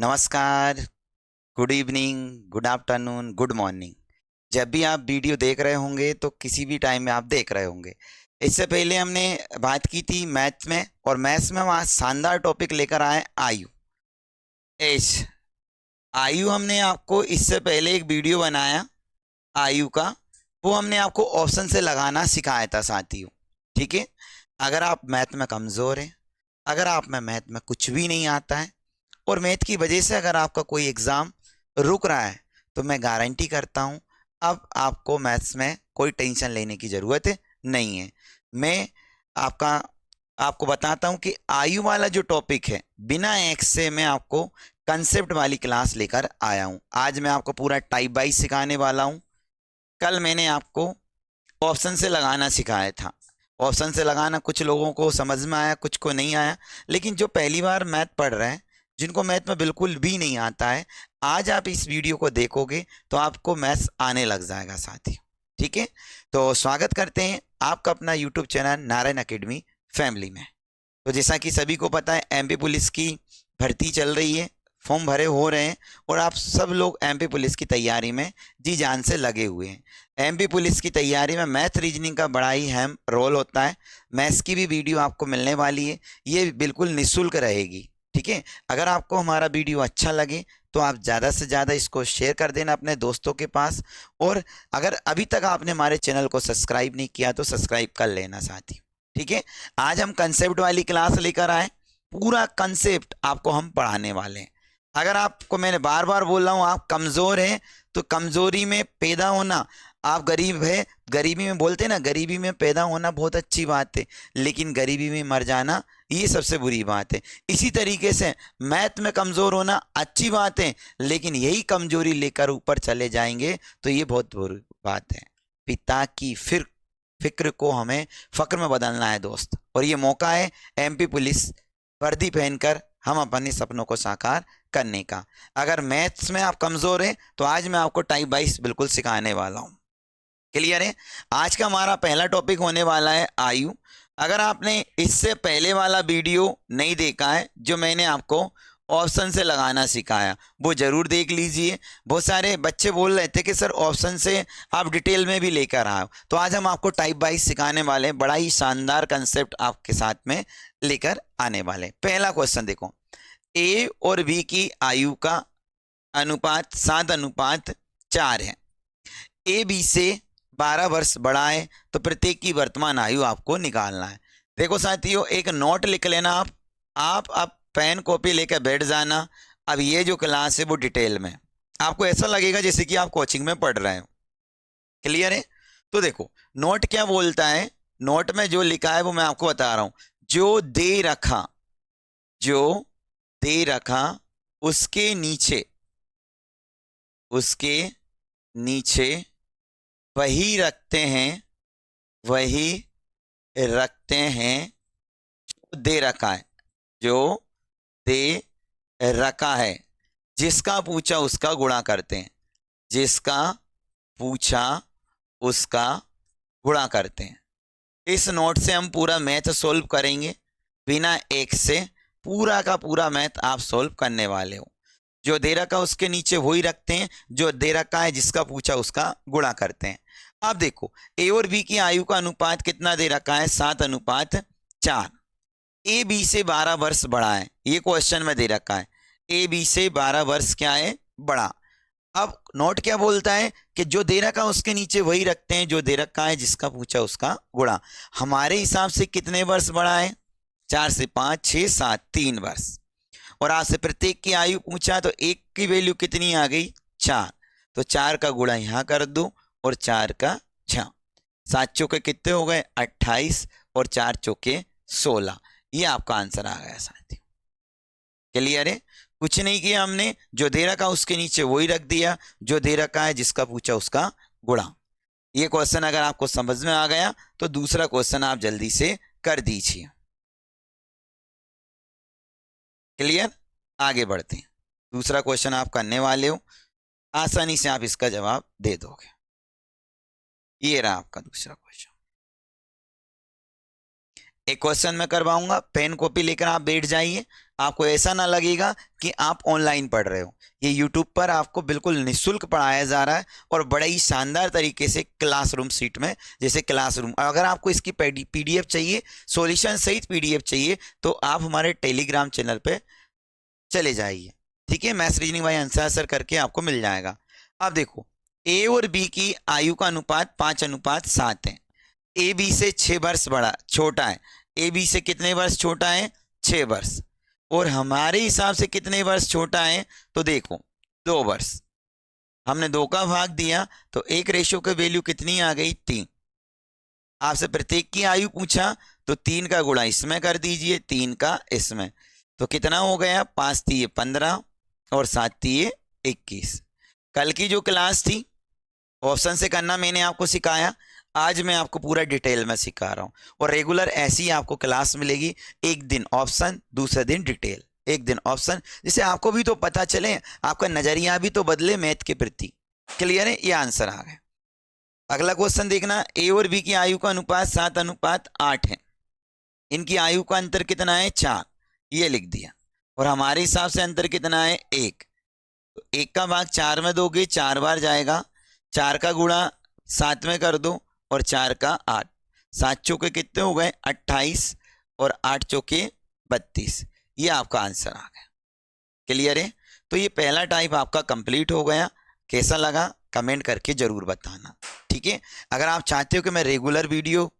नमस्कार, good evening, good afternoon, good morning. जब भी आप वीडियो देख रहे होंगे तो किसी भी टाइम में आप देख रहे होंगे। इससे पहले हमने बात की थी मैथ्स में, और मैथ्स में हम आज शानदार टॉपिक लेकर आए आयु। एज आयु हमने आपको इससे पहले एक वीडियो बनाया आयु का, वो हमने आपको ऑप्शन से लगाना सिखाया था साथियों। ठीक है, अगर आप मैथ में कमज़ोर हैं, अगर आप में मैथ में कुछ भी नहीं आता है और मैथ की वजह से अगर आपका कोई एग्ज़ाम रुक रहा है, तो मैं गारंटी करता हूँ अब आपको मैथ्स में कोई टेंशन लेने की ज़रूरत नहीं है। मैं आपका आपको बताता हूँ कि आयु वाला जो टॉपिक है, बिना एक्स से मैं आपको कंसेप्ट वाली क्लास लेकर आया हूँ। आज मैं आपको पूरा टाइप वाइज सिखाने वाला हूँ। कल मैंने आपको ऑप्शन से लगाना सिखाया था। ऑप्शन से लगाना कुछ लोगों को समझ में आया, कुछ को नहीं आया। लेकिन जो पहली बार मैथ पढ़ रहे हैं, जिनको मैथ में बिल्कुल भी नहीं आता है, आज आप इस वीडियो को देखोगे तो आपको मैथ्स आने लग जाएगा साथी। ठीक है, तो स्वागत करते हैं आपका अपना YouTube channel Narayan academy family में। तो जैसा कि सभी को पता है, एमपी पुलिस की भर्ती चल रही है, फॉर्म भरे हो रहे हैं और आप सब लोग एमपी पुलिस की तैयारी में जी जान से लगे हुए हैं। एमपी पुलिस की तैयारी में मैथ रीजनिंग का बड़ा ही अहम रोल होता है। मैथ्स की भी वीडियो आपको मिलने वाली है, ये बिल्कुल निःशुल्क रहेगी। ठीक है, अगर आपको हमारा वीडियो अच्छा लगे तो आप ज़्यादा से ज़्यादा इसको शेयर कर देना अपने दोस्तों के पास। और अगर अभी तक आपने हमारे चैनल को सब्सक्राइब नहीं किया तो सब्सक्राइब कर लेना साथी। ठीक है, आज हम कंसेप्ट वाली क्लास लेकर आए। पूरा कंसेप्ट आपको हम पढ़ाने वाले हैं। अगर आपको मैंने बार बार बोल रहा हूँ आप कमज़ोर हैं, तो कमज़ोरी में पैदा होना, आप गरीब है, गरीबी में बोलते हैं ना, गरीबी में पैदा होना बहुत अच्छी बात है, लेकिन गरीबी में मर जाना ये सबसे बुरी बात है। इसी तरीके से मैथ में कमज़ोर होना अच्छी बात है, लेकिन यही कमज़ोरी लेकर ऊपर चले जाएंगे तो ये बहुत बुरी बात है। पिता की फिक्र को हमें फ़क्र में बदलना है दोस्त, और ये मौका है एमपी पुलिस वर्दी पहनकर हम अपने सपनों को साकार करने का। अगर मैथ्स में आप कमज़ोर हैं तो आज मैं आपको टाइप वाइज बिल्कुल सिखाने वाला हूँ। क्लियर है? आज का हमारा पहला टॉपिक होने वाला है आयु। अगर आपने इससे पहले वाला वीडियो नहीं देखा है जो मैंने आपको ऑप्शन से लगाना सिखाया, वो ज़रूर देख लीजिए। बहुत सारे बच्चे बोल रहे थे कि सर ऑप्शन से आप डिटेल में भी लेकर आओ, तो आज हम आपको टाइप वाइज सिखाने वाले हैं। बड़ा ही शानदार कंसेप्ट आपके साथ में लेकर आने वाले। पहला क्वेश्चन देखो, ए और बी की आयु का अनुपात 7:4 है। ए बी से 12 वर्ष बड़ा है, तो प्रत्येक की वर्तमान आयु आपको निकालना है। देखो साथियों, एक नोट लिख लेना आप अब पेन कॉपी लेकर बैठ जाना। अब ये जो क्लास है वो डिटेल में, आपको ऐसा लगेगा जैसे कि आप कोचिंग में पढ़ रहे हो। क्लियर है? तो देखो नोट क्या बोलता है, नोट में जो लिखा है वो मैं आपको बता रहा हूं। जो दे रखा उसके नीचे वही रखते हैं जो दे रखा है। जो दे रखा है, जिसका पूछा उसका गुणा करते हैं। जिसका पूछा उसका गुणा करते हैं। इस नोट से हम पूरा मैथ सोल्व करेंगे, बिना एक से पूरा का पूरा मैथ आप सोल्व करने वाले हो। जो दे रखा उसके नीचे वही रखते हैं, जो दे रखा है जिसका पूछा उसका गुणा करते हैं। अब देखो ए और बी की आयु का अनुपात कितना दे रखा है, 7:4। ए बी से 12 वर्ष बड़ा है, ये क्वेश्चन में दे रखा है। ए बी से 12 वर्ष क्या है, बड़ा। अब नोट क्या बोलता है कि जो दे रखा है उसके नीचे वही रखते हैं, जो दे रखा है जिसका पूछा उसका गुणा। हमारे हिसाब से कितने वर्ष बड़ा है, 4 से 5, 6, 7, 3 वर्ष। और आपसे प्रत्येक की आयु पूछा, तो एक की वैल्यू कितनी आ गई, 4। तो 4 का गुणा यहां कर दो और 4 का 6, 7 चौके कितने हो गए, 28, और 4 चौके 16। ये आपका आंसर आ गया साथी। क्लियर है? कुछ नहीं किया हमने, जो दे रखा उसके नीचे वही रख दिया, जो दे रखा है जिसका पूछा उसका गुणा। ये क्वेश्चन अगर आपको समझ में आ गया तो दूसरा क्वेश्चन आप जल्दी से कर दीजिए। क्लियर? आगे बढ़ते हैं, दूसरा क्वेश्चन आप करने वाले हो, आसानी से आप इसका जवाब दे दोगे। ये रहा आपका दूसरा क्वेश्चन। एक क्वेश्चन मैं करवाऊंगा, पेन कॉपी लेकर आप बैठ जाइए। आपको ऐसा ना लगेगा कि आप ऑनलाइन पढ़ रहे हो। ये यूट्यूब पर आपको बिल्कुल निःशुल्क पढ़ाया जा रहा है और बड़ा ही शानदार तरीके से क्लासरूम सीट में, जैसे क्लासरूम। अगर आपको इसकी पीडीएफ चाहिए, सॉल्यूशन सहित पीडीएफ चाहिए, तो आप हमारे टेलीग्राम चैनल पे चले जाइए, ठीक है। मैथ्स रीजनिंग बाय आंसर करके आपको मिल जाएगा। अब देखो, ए और बी की आयु का अनुपात 5:7 है। ए बी से 6 वर्ष बड़ा छोटा है। ए बी से कितने वर्ष छोटा है? 6 वर्ष। और हमारे हिसाब से कितने वर्ष छोटा है? तो देखो 2 वर्ष। हमने 2 का भाग दिया तो एक रेशियो की वैल्यू कितनी आ गई? 3। आपसे प्रत्येक की आयु पूछा तो 3 का गुणा इसमें कर दीजिए, 3 का इसमें, तो कितना हो गया? 5 3 15 और 7 3 21। कल की जो क्लास थी ऑप्शन से करना मैंने आपको सिखाया, आज मैं आपको पूरा डिटेल में सिखा रहा हूँ। और रेगुलर ऐसी आपको क्लास मिलेगी, एक दिन ऑप्शन, दूसरे दिन डिटेल, एक दिन ऑप्शन, जिससे आपको भी तो पता चले, आपका नजरिया भी तो बदले मैथ के प्रति। क्लियर है? ये आंसर आ गया। अगला क्वेश्चन देखना, ए और बी की आयु का अनुपात 7:8 है। इनकी आयु का अंतर कितना है? 4। ये लिख दिया। और हमारे हिसाब से अंतर कितना है? 1। तो 1 का भाग 4 में दोगे, 4 बार जाएगा। 4 का गुणा 7 में कर दो और 4 का 8। 7 चौके कितने हो गए? 28 और 8 चौके 32। ये आपका आंसर आ गया। क्लियर है? तो ये पहला टाइप आपका कंप्लीट हो गया। कैसा लगा कमेंट करके जरूर बताना, ठीक है। अगर आप चाहते हो कि मैं रेगुलर वीडियो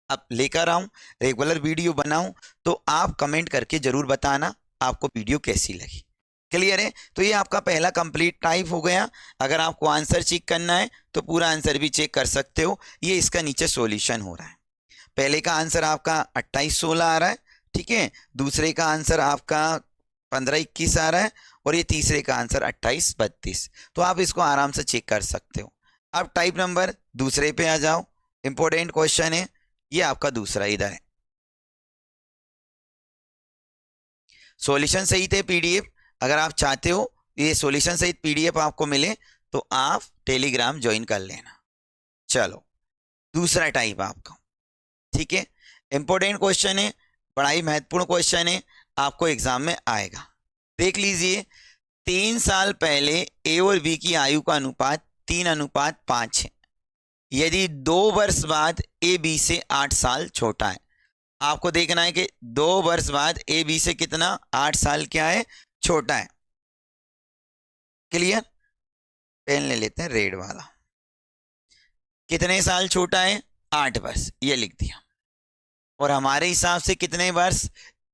अब लेकर आऊं, रेगुलर वीडियो बनाऊं, तो आप कमेंट करके जरूर बताना आपको वीडियो कैसी लगी। क्लियर है? तो ये आपका पहला कंप्लीट टाइप हो गया। अगर आपको आंसर चेक करना है तो पूरा आंसर भी चेक कर सकते हो। ये इसका नीचे सॉल्यूशन हो रहा है। पहले का आंसर आपका 28-16 आ रहा है, ठीक है। दूसरे का आंसर आपका 15-21 आ रहा है और ये तीसरे का आंसर 28-32। तो आप इसको आराम से चेक कर सकते हो। अब टाइप नंबर दूसरे पे आ जाओ। इंपॉर्टेंट क्वेश्चन है ये आपका दूसरा, इधर है। सॉल्यूशन सहित है पीडीएफ। अगर आप चाहते हो ये सॉल्यूशन सहित पीडीएफ आपको मिले तो आप टेलीग्राम ज्वाइन कर लेना। चलो दूसरा टाइप आपका, ठीक है। इंपॉर्टेंट क्वेश्चन है, बड़ा ही महत्वपूर्ण क्वेश्चन है, आपको एग्जाम में आएगा। देख लीजिए, 3 साल पहले ए और बी की आयु का अनुपात 3:5 है। यदि 2 वर्ष बाद ए बी से 8 साल छोटा है। आपको देखना है कि 2 वर्ष बाद ए बी से कितना? 8 साल क्या है? छोटा है। क्लियर? पेन ले लेते हैं रेड वाला। कितने साल छोटा है? 8 वर्ष। ये लिख दिया। और हमारे हिसाब से कितने वर्ष?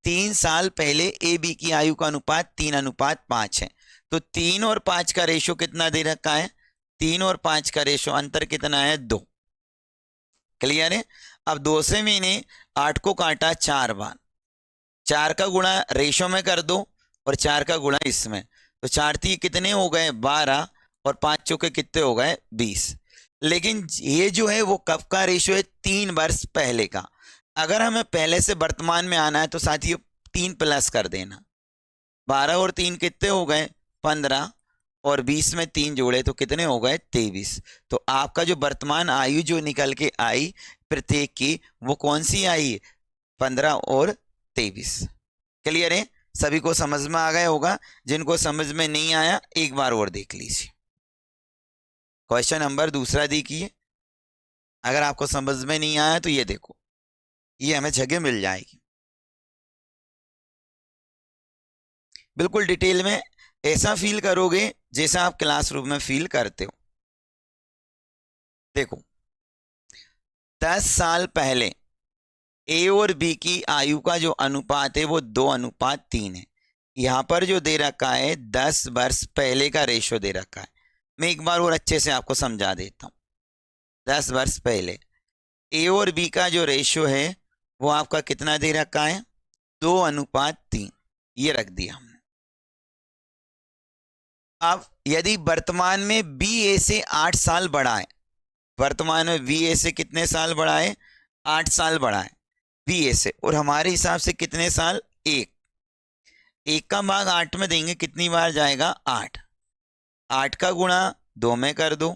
3 साल पहले ए बी की आयु का अनुपात 3:5 है। तो 3 और 5 का रेशो कितना दे रखा है? 3 और 5 का रेशो अंतर कितना है? 2। क्लियर है? अब 2 से मैंने 8 को काटा 4 बार। 4 का गुणा रेशो में कर दो और 4 का गुणा इसमें, तो 4 3 कितने हो गए? 12 और 5 चौके कितने हो गए? 20। लेकिन ये जो है वो कब का रेशो है? 3 वर्ष पहले का। अगर हमें पहले से वर्तमान में आना है तो साथियों 3 प्लस कर देना। 12 और 3 कितने हो गए? 15 और 20 में 3 जोड़े तो कितने हो गए? 23। तो आपका जो वर्तमान आयु जो निकल के आई प्रत्येक की, वो कौन सी आई? 15 और 23। क्लियर है? सभी को समझ में आ गया होगा। जिनको समझ में नहीं आया एक बार और देख लीजिए। क्वेश्चन नंबर दूसरा देखिए। अगर आपको समझ में नहीं आया तो ये देखो, ये हमें जगह मिल जाएगी बिल्कुल डिटेल में। ऐसा फील करोगे जैसा आप क्लासरूम में फील करते हो। देखो, 10 साल पहले ए और बी की आयु का जो अनुपात है वो 2:3 है। यहां पर जो दे रखा है 10 वर्ष पहले का रेशो दे रखा है। मैं एक बार और अच्छे से आपको समझा देता हूं। 10 वर्ष पहले ए और बी का जो रेशो है वो आपका कितना दे रखा है? 2:3। ये रख दिया हमने। अब यदि वर्तमान में बी ए से 8 साल बड़ा है, वर्तमान में बी ए से कितने साल बड़ा है? 8 साल बड़ा है बी ए से। और हमारे हिसाब से कितने साल? 1। 1 का भाग 8 में देंगे, कितनी बार जाएगा? 8। 8 का गुणा 2 में कर दो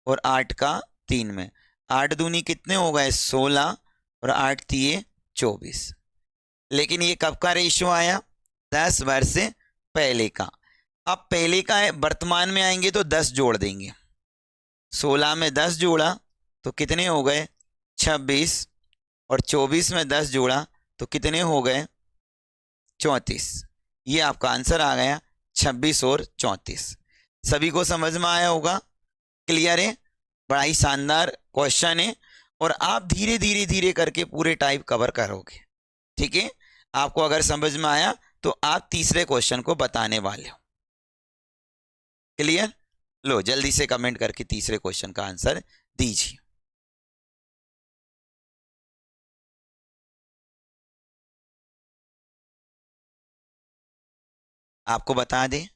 और 8 का 3 में। 8 दूनी कितने हो गए? 16 और 8 3 24। लेकिन ये कब का रेशियो आया? 10 वर्ष से पहले का। अब पहले का है, वर्तमान में आएंगे तो 10 जोड़ देंगे। 16 में 10 जोड़ा तो कितने हो गए? 26। और 24 में 10 जोड़ा तो कितने हो गए? 34। ये आपका आंसर आ गया 26 और 34। सभी को समझ में आया होगा? क्लियर है? बड़ा ही शानदार क्वेश्चन है और आप धीरे धीरे धीरे करके पूरे टाइप कवर करोगे। ठीक है, आपको अगर समझ में आया तो आप तीसरे क्वेश्चन को बताने वाले हो। क्लियर? लो जल्दी से कमेंट करके तीसरे क्वेश्चन का आंसर दीजिए। आपको बता दें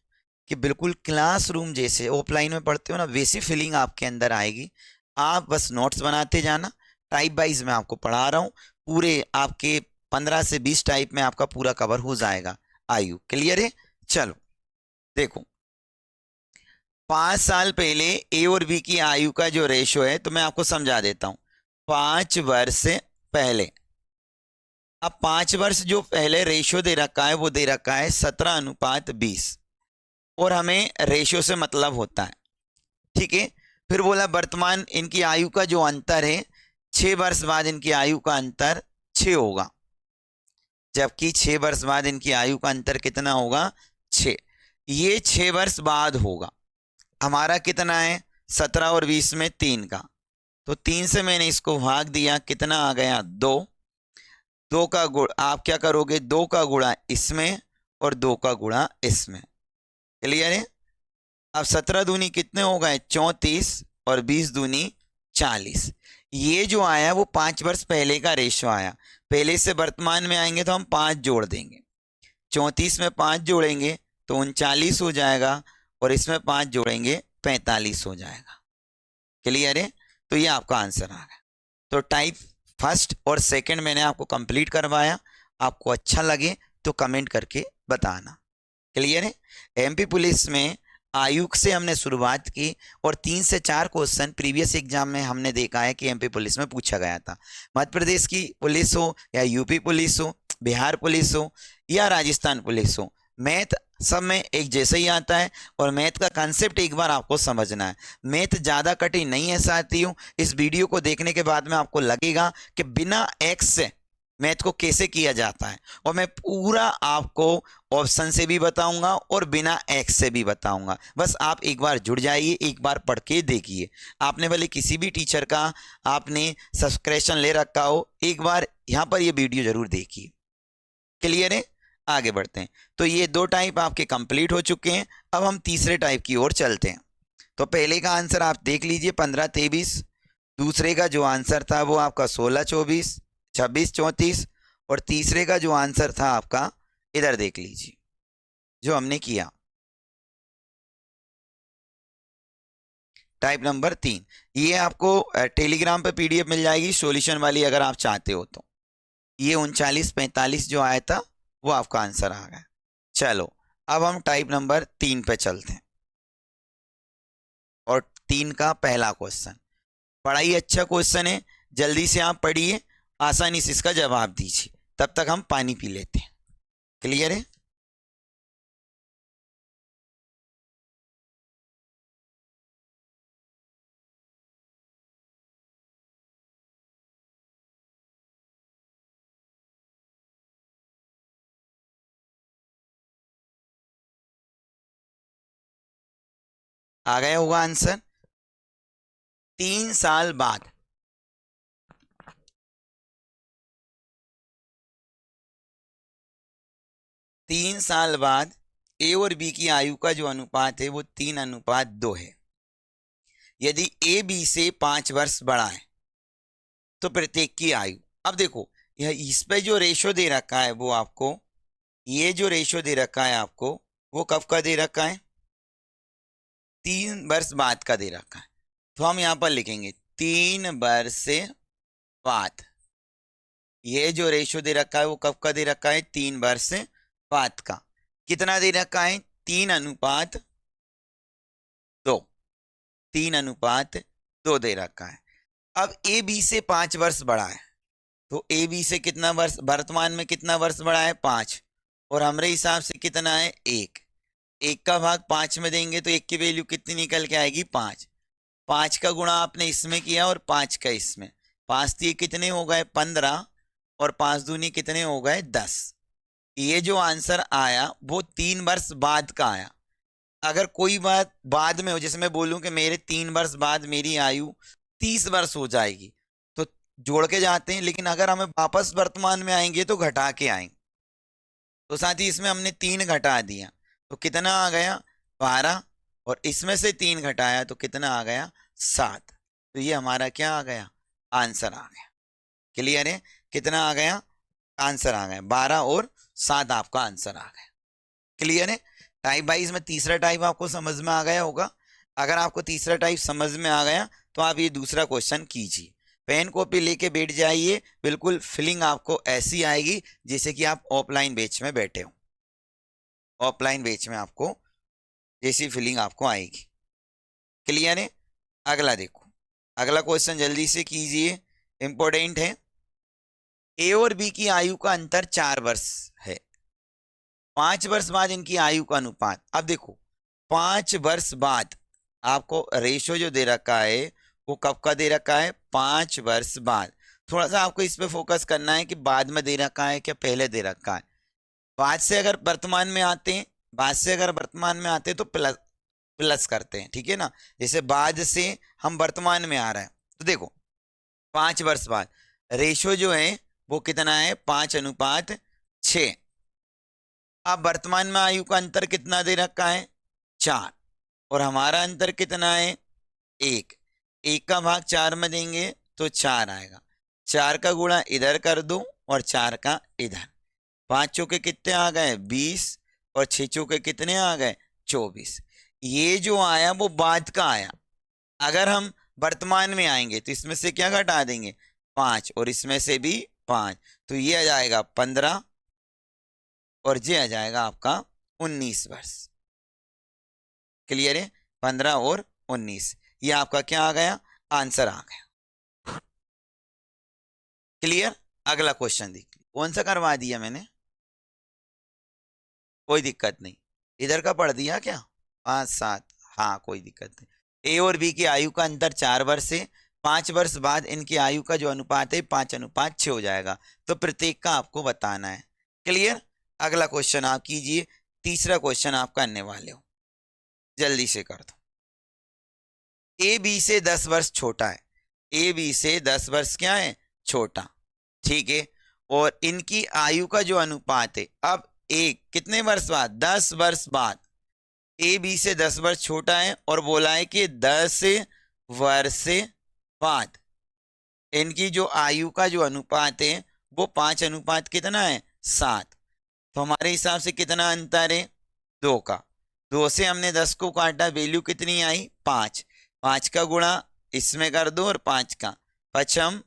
कि बिल्कुल क्लासरूम जैसे ऑफलाइन में पढ़ते हो ना, वैसी फीलिंग आपके अंदर आएगी। आप बस नोट्स बनाते जाना, टाइप वाइज मैं आपको पढ़ा रहा हूँ। पूरे आपके 15 से 20 टाइप में आपका पूरा कवर हो जाएगा। आयु क्लियर है? चलो देखो, 5 साल पहले ए और बी की आयु का जो रेशो है तो मैं आपको समझा देता हूँ। 5 वर्ष पहले, अब 5 वर्ष जो पहले रेशो दे रखा है वो दे रखा है 17:20 और हमें रेशो से मतलब होता है। ठीक है, फिर बोला वर्तमान इनकी आयु का जो अंतर है, 6 वर्ष बाद इनकी आयु का अंतर 6 होगा, जबकि 6 वर्ष बाद इनकी आयु का अंतर कितना होगा? 6। ये 6 वर्ष बाद होगा। हमारा कितना है? 17 और 20 में 3 का, तो 3 से मैंने इसको भाग दिया, कितना आ गया? 2। 2 का गुण आप क्या करोगे? 2 का गुणा इसमें और 2 का गुणा इसमें। क्लियर है? अब 17 दूनी कितने हो गए? 34 और 20 दूनी 40। ये जो आया वो 5 वर्ष पहले का रेशो आया। पहले से वर्तमान में आएंगे तो हम 5 जोड़ देंगे। 34 में 5 जोड़ेंगे तो 39 हो जाएगा और इसमें 5 जोड़ेंगे 45 हो जाएगा। क्लियर है? तो ये आपका आंसर आ गया। तो टाइप फर्स्ट और सेकंड मैंने आपको कंप्लीट करवाया। आपको अच्छा लगे तो कमेंट करके बताना। क्लियर है? एमपी पुलिस में आयुक्त से हमने शुरुआत की और 3 से 4 क्वेश्चन प्रीवियस एग्जाम में हमने देखा है कि एमपी पुलिस में पूछा गया था। मध्य प्रदेश की पुलिस हो या यूपी पुलिस हो, बिहार पुलिस हो या राजस्थान पुलिस हो, मैथ सब में एक जैसे ही आता है और मैथ का कंसेप्ट एक बार आपको समझना है। मैथ ज़्यादा कठिन नहीं है साथियों। इस वीडियो को देखने के बाद में आपको लगेगा कि बिना एक्स से मैथ को कैसे किया जाता है, और मैं पूरा आपको ऑप्शन से भी बताऊंगा और बिना एक्स से भी बताऊंगा। बस आप एक बार जुड़ जाइए, एक बार पढ़ के देखिए। आपने भले किसी भी टीचर का आपने सब्सक्रिप्शन ले रखा हो, एक बार यहाँ पर ये वीडियो जरूर देखिए। क्लियर है? आगे बढ़ते हैं। तो ये 2 टाइप आपके कंप्लीट हो चुके हैं। अब हम तीसरे टाइप की ओर चलते हैं। तो पहले का आंसर आप देख लीजिए 15-23, दूसरे का जो आंसर था वो आपका 16-24, 26-34, और तीसरे का जो आंसर था आपका, इधर देख लीजिए जो हमने किया, टाइप नंबर 3। ये आपको टेलीग्राम पे पीडीएफ मिल जाएगी सॉल्यूशन वाली, अगर आप चाहते हो तो। ये 39-45 जो आया था वो आपका आंसर आ गया। चलो अब हम टाइप नंबर 3 पे चलते हैं और 3 का पहला क्वेश्चन बड़ा ही अच्छा क्वेश्चन है। जल्दी से आप पढ़िए, आसानी से इसका जवाब दीजिए, तब तक हम पानी पी लेते हैं। क्लियर है? आ गया होगा आंसर। 3 साल बाद, 3 साल बाद ए और बी की आयु का जो अनुपात है वो 3:2 है। यदि ए बी से 5 वर्ष बड़ा है तो प्रत्येक की आयु, अब देखो यह इस पे जो रेशो दे रखा है वो आपको, ये जो रेशो दे रखा है आपको, वो कब का दे रखा है? 3 वर्ष बाद का दे रखा है। तो हम यहाँ पर लिखेंगे 3 वर्ष बाद। ये जो रेशो दे रखा है वो कब का दे रखा है? 3 वर्ष बाद का। कितना दे रखा है? 3:2। 3:2 दे रखा है। अब ए बी से 5 वर्ष बड़ा है, तो ए बी से कितना वर्ष वर्तमान में कितना वर्ष बड़ा है? 5। और हमारे हिसाब से कितना है 1। 1 का भाग 5 में देंगे तो 1 की वैल्यू कितनी निकल के आएगी 5। 5 का गुणा आपने इसमें किया और 5 का इसमें, 5 दिए कितने हो गए 15 और 5 दूनी कितने हो गए 10। ये जो आंसर आया वो 3 वर्ष बाद का आया। अगर कोई बात बाद में हो, जैसे मैं बोलूं कि मेरे 3 वर्ष बाद मेरी आयु 30 वर्ष हो जाएगी, तो जोड़ के जाते हैं, लेकिन अगर हमें वापस वर्तमान में आएंगे तो घटा के आएंगे। तो साथ ही इसमें हमने 3 घटा दिया तो कितना आ गया 12, और इसमें से 3 घटाया तो कितना आ गया 7। तो ये हमारा क्या आ गया आंसर आ गया। क्लियर है, कितना आ गया आंसर आ गया 12 और 7 आपका आंसर आ गया। क्लियर है। टाइप वाइज में तीसरा टाइप आपको समझ में आ गया होगा। अगर आपको तीसरा टाइप समझ में आ गया तो आप ये दूसरा क्वेश्चन कीजिए, पेन कॉपी लेके बैठ जाइए, बिल्कुल फीलिंग आपको ऐसी आएगी जैसे कि आप ऑफलाइन बैच में बैठे हो। ऑफलाइन बैच में आपको जैसी फीलिंग आपको आएगी। क्लियर है। अगला देखो, अगला क्वेश्चन जल्दी से कीजिए, इंपॉर्टेंट है। ए और बी की आयु का अंतर 4 वर्ष है। 5 वर्ष बाद इनकी आयु का अनुपात। अब देखो 5 वर्ष बाद आपको रेशो जो दे रखा है वो कब का दे रखा है 5 वर्ष बाद। थोड़ा सा आपको इस पे फोकस करना है कि बाद में दे रखा है क्या पहले दे रखा है। बाद से अगर वर्तमान में आते हैं, बाद से अगर वर्तमान में आते हैं तो प्लस प्लस करते हैं, ठीक है ना। जैसे बाद से हम वर्तमान में आ रहे हैं तो देखो 5 वर्ष बाद रेशो जो है वो कितना है 5:6। अब वर्तमान में आयु का अंतर कितना दे रखा है 4, और हमारा अंतर कितना है 1। 1 का भाग 4 में देंगे तो 4 आएगा, 4 का गुणा इधर कर दो और 4 का इधर। 5 चौके कितने आ गए 20 और 6 चौके कितने आ गए 24। ये जो आया वो बाद का आया। अगर हम वर्तमान में आएंगे तो इसमें से क्या घटा देंगे 5 और इसमें से भी 5, तो ये आ जाएगा 15 और ये आ जाएगा आपका 19 वर्ष। क्लियर है, 15 और 19, ये आपका क्या आ गया आंसर आ गया। क्लियर। अगला क्वेश्चन देखिए, कौन सा करवा दिया मैंने, कोई दिक्कत नहीं, इधर का पढ़ दिया क्या 5 7, हाँ कोई दिक्कत नहीं। ए और बी की आयु का अंतर 4 वर्ष है। 5 वर्ष बाद इनकी आयु का जो अनुपात है 5:6 हो जाएगा, तो प्रत्येक का आपको बताना है। क्लियर। अगला क्वेश्चन आप कीजिए, तीसरा क्वेश्चन आप करने वाले हो, जल्दी से कर दो। ए बी से 10 वर्ष छोटा है, ए बी से 10 वर्ष क्या है छोटा, ठीक है। और इनकी आयु का जो अनुपात है, अब एक कितने वर्ष बाद 10 वर्ष बाद, ए बी से 10 वर्ष छोटा है और बोला है कि 10 वर्ष बाद इनकी जो आयु का जो अनुपात है वो 5 अनुपात कितना है 7। तो हमारे हिसाब से कितना अंतर है 2 का। 2 से हमने 10 को काटा, वैल्यू कितनी आई 5। 5 का गुणा इसमें कर दो और 5 का 5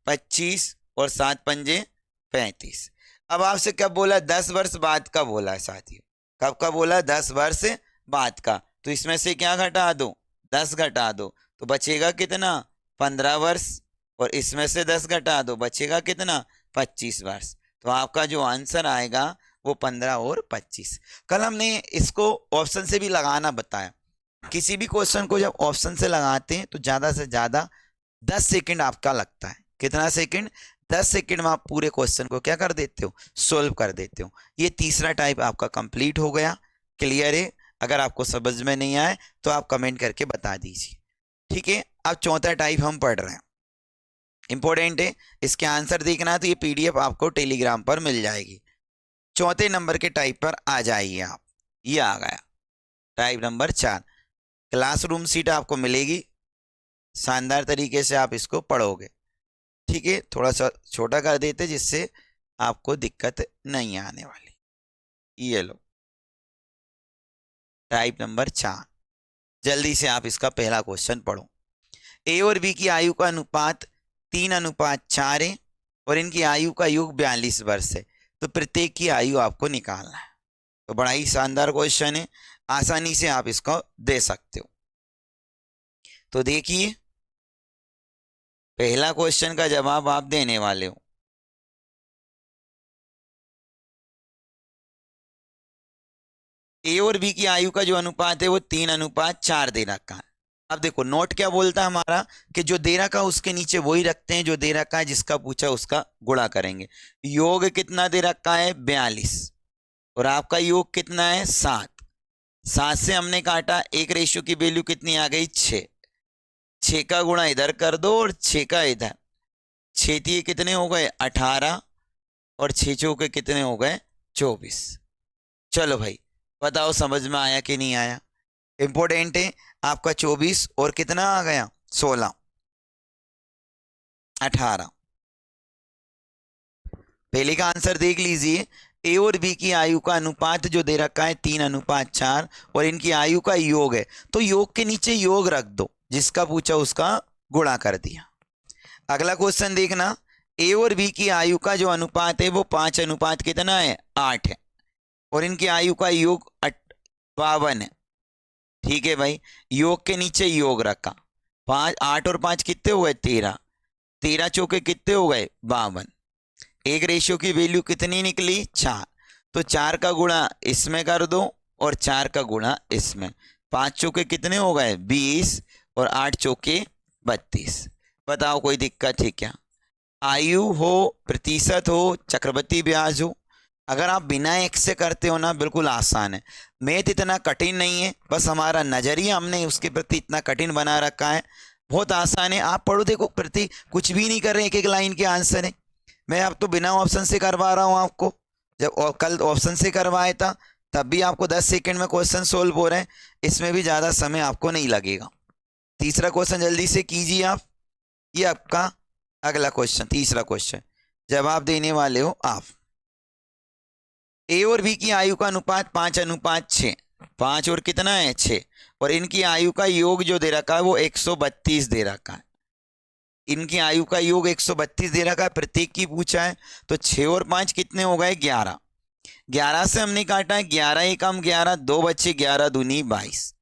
25 और 7 पंजे 35। अब आपसे कब बोला 10 वर्ष बाद का बोला है साथियों, कब का बोला 10 वर्ष बाद का। तो इसमें से क्या घटा दो 10 घटा दो तो बचेगा कितना 15 वर्ष, और इसमें से 10 घटा दो बचेगा कितना 25 वर्ष। तो आपका जो आंसर आएगा वो 15 और 25। कल हमने इसको ऑप्शन से भी लगाना बताया। किसी भी क्वेश्चन को जब ऑप्शन से लगाते हैं तो ज़्यादा से ज़्यादा 10 सेकंड आपका लगता है। कितना सेकंड 10 सेकंड में आप पूरे क्वेश्चन को क्या कर देते हो सोल्व कर देते हो। ये तीसरा टाइप आपका कंप्लीट हो गया। क्लियर है। अगर आपको समझ में नहीं आए तो आप कमेंट करके बता दीजिए, ठीक है। अब चौथा टाइप हम पढ़ रहे हैं, इंपॉर्टेंट है, इसके आंसर देखना है तो ये पीडीएफ आपको टेलीग्राम पर मिल जाएगी। चौथे नंबर के टाइप पर आ जाइए आप, ये आ गया टाइप नंबर 4। क्लासरूम सीट आपको मिलेगी, शानदार तरीके से आप इसको पढ़ोगे, ठीक है। थोड़ा सा छोटा कर देते जिससे आपको दिक्कत नहीं आने वाली। ये लो टाइप नंबर 4, जल्दी से आप इसका पहला क्वेश्चन पढ़ो। ए और बी की आयु का अनुपात 3:4 है और इनकी आयु का योग 42 वर्ष है, तो प्रत्येक की आयु आपको निकालना है। तो बड़ा ही शानदार क्वेश्चन है, आसानी से आप इसको दे सकते हो। तो देखिए पहला क्वेश्चन का जवाब आप देने वाले हो। ए और बी की आयु का जो अनुपात है वो 3:4 दे रखा है। अब देखो नोट क्या बोलता है हमारा कि जो दे रखा उसके नीचे वही रखते हैं जो दे रखा है, जिसका पूछा उसका गुणा करेंगे। योग कितना दे रखा है 42 और आपका योग कितना है 7। 7 से हमने काटा, एक रेशियो की वैल्यू कितनी आ गई 6। 6 का गुणा इधर कर दो और 6 का इधर, 6 दिए कितने हो गए 18 और 6 चौके कितने हो गए 24। चलो भाई बताओ समझ में आया कि नहीं आया। इंपॉर्टेंट है आपका 24 और कितना आ गया 16 18। पहले का आंसर देख लीजिए, ए और बी की आयु का अनुपात जो दे रखा है 3:4 और इनकी आयु का योग है, तो योग के नीचे योग रख दो, जिसका पूछा उसका गुणा कर दिया। अगला क्वेश्चन देखना, ए और बी की आयु का जो अनुपात है वो 5 अनुपात कितना है 8 है और इनकी आयु का योग 52 है। ठीक है भाई, योग के नीचे योग रखा, 5 8 और 5 कितने हो गए 13, 13 चौके कितने हो गए 52। एक रेशियो की वैल्यू कितनी निकली 4, तो 4 का गुणा इसमें कर दो और 4 का गुणा इसमें, 5 चौके कितने हो गए 20 और 8 चौके 32। बताओ कोई दिक्कत है क्या। आयु हो, प्रतिशत हो, चक्रवृद्धि ब्याज हो, अगर आप बिना एक से करते हो ना बिल्कुल आसान है। मैथ इतना कठिन नहीं है, बस हमारा नजरिया हमने उसके प्रति इतना कठिन बना रखा है। बहुत आसान है, आप पढ़ो देखो, प्रति कुछ भी नहीं कर रहे, एक एक लाइन के आंसर है। मैं अब तो बिना ऑप्शन से करवा रहा हूँ आपको, जब कल ऑप्शन से करवाया था तब भी आपको 10 सेकंड में क्वेश्चन सोल्व हो रहे हैं, इसमें भी ज़्यादा समय आपको नहीं लगेगा। तीसरा क्वेश्चन जल्दी से कीजिए आप, ये आपका अगला क्वेश्चन, तीसरा क्वेश्चन जवाब देने वाले हो आप। ए और बी की आयु का अनुपात 5:6, 5 और कितना है 6 और इनकी आयु का योग जो दे रखा है वो 132 दे रखा है। इनकी आयु का योग 132 दे रखा है, प्रत्येक की पूछा है, तो 6 और 5 कितने हो गए 11। 11 से हमने काटा है, 11 एक कम 11, 2 बच्चे 11 दूनी 22।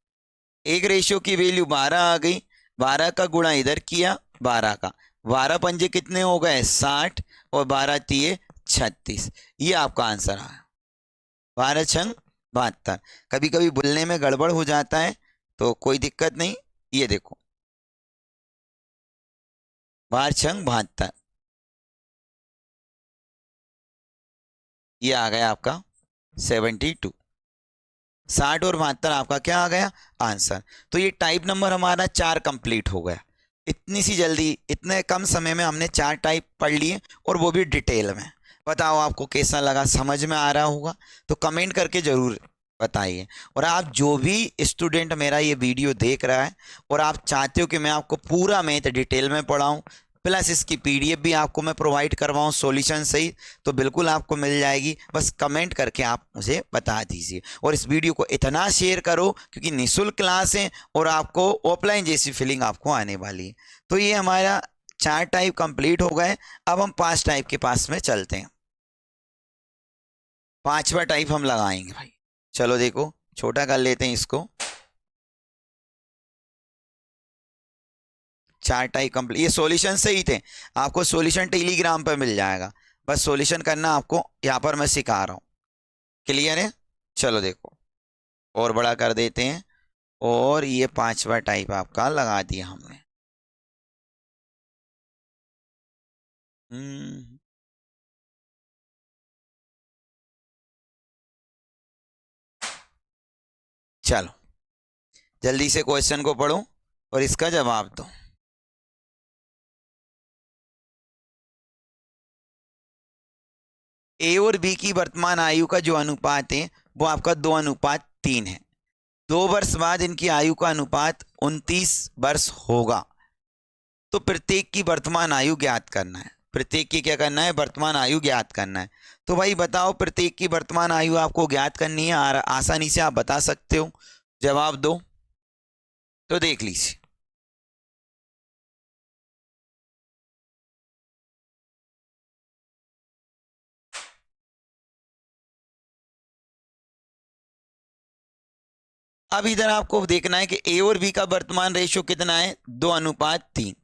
एक रेशियो की वैल्यू 12 आ गई, 12 का गुणा इधर किया 12 का, 12 पंजे कितने हो गए 60 और 12 तिये 36। ये आपका आंसर आया, 12 छंग 72। कभी कभी बोलने में गड़बड़ हो जाता है तो कोई दिक्कत नहीं, ये देखो 12 छंग 72, ये आ गया आपका 72। 60 और 72 आपका क्या आ गया आंसर। तो ये टाइप नंबर हमारा 4 कंप्लीट हो गया। इतनी सी जल्दी, इतने कम समय में हमने 4 टाइप पढ़ लिए और वो भी डिटेल में। बताओ आपको कैसा लगा, समझ में आ रहा होगा तो कमेंट करके ज़रूर बताइए। और आप जो भी स्टूडेंट मेरा ये वीडियो देख रहा है और आप चाहते हो कि मैं आपको पूरा मैथ डिटेल में पढ़ाऊँ प्लस इसकी पीडीएफ भी आपको मैं प्रोवाइड करवाऊँ सॉल्यूशन सही, तो बिल्कुल आपको मिल जाएगी। बस कमेंट करके आप मुझे बता दीजिए और इस वीडियो को इतना शेयर करो क्योंकि निःशुल्क क्लास है और आपको ऑफलाइन जैसी फीलिंग आपको आने वाली है। तो ये हमारा 4 टाइप कंप्लीट हो गए। अब हम 5 टाइप के पास में चलते हैं। 5वां टाइप हम लगाएंगे भाई। चलो देखो, छोटा कर लेते हैं इसको। 4 टाइप कंप्लीट, ये सॉल्यूशन सही थे, आपको सॉल्यूशन टेलीग्राम पर मिल जाएगा, बस सॉल्यूशन करना आपको यहाँ पर मैं सिखा रहा हूँ। क्लियर है, चलो देखो और बड़ा कर देते हैं और ये 5वां टाइप आपका लगा दिया हमने। चलो जल्दी से क्वेश्चन को पढ़ो और इसका जवाब दो। ए और बी की वर्तमान आयु का जो अनुपात है वो आपका 2:3 है। 2 वर्ष बाद इनकी आयु का अनुपात 29 वर्ष होगा। तो प्रत्येक की वर्तमान आयु ज्ञात करना है, प्रत्येक की क्या करना है वर्तमान आयु ज्ञात करना है। तो भाई बताओ, प्रत्येक की वर्तमान आयु आपको ज्ञात करनी है, आसानी से आप बता सकते हो, जवाब दो। तो देख लीजिए, अब इधर आपको देखना है कि ए और बी का वर्तमान रेशियो कितना है 2:3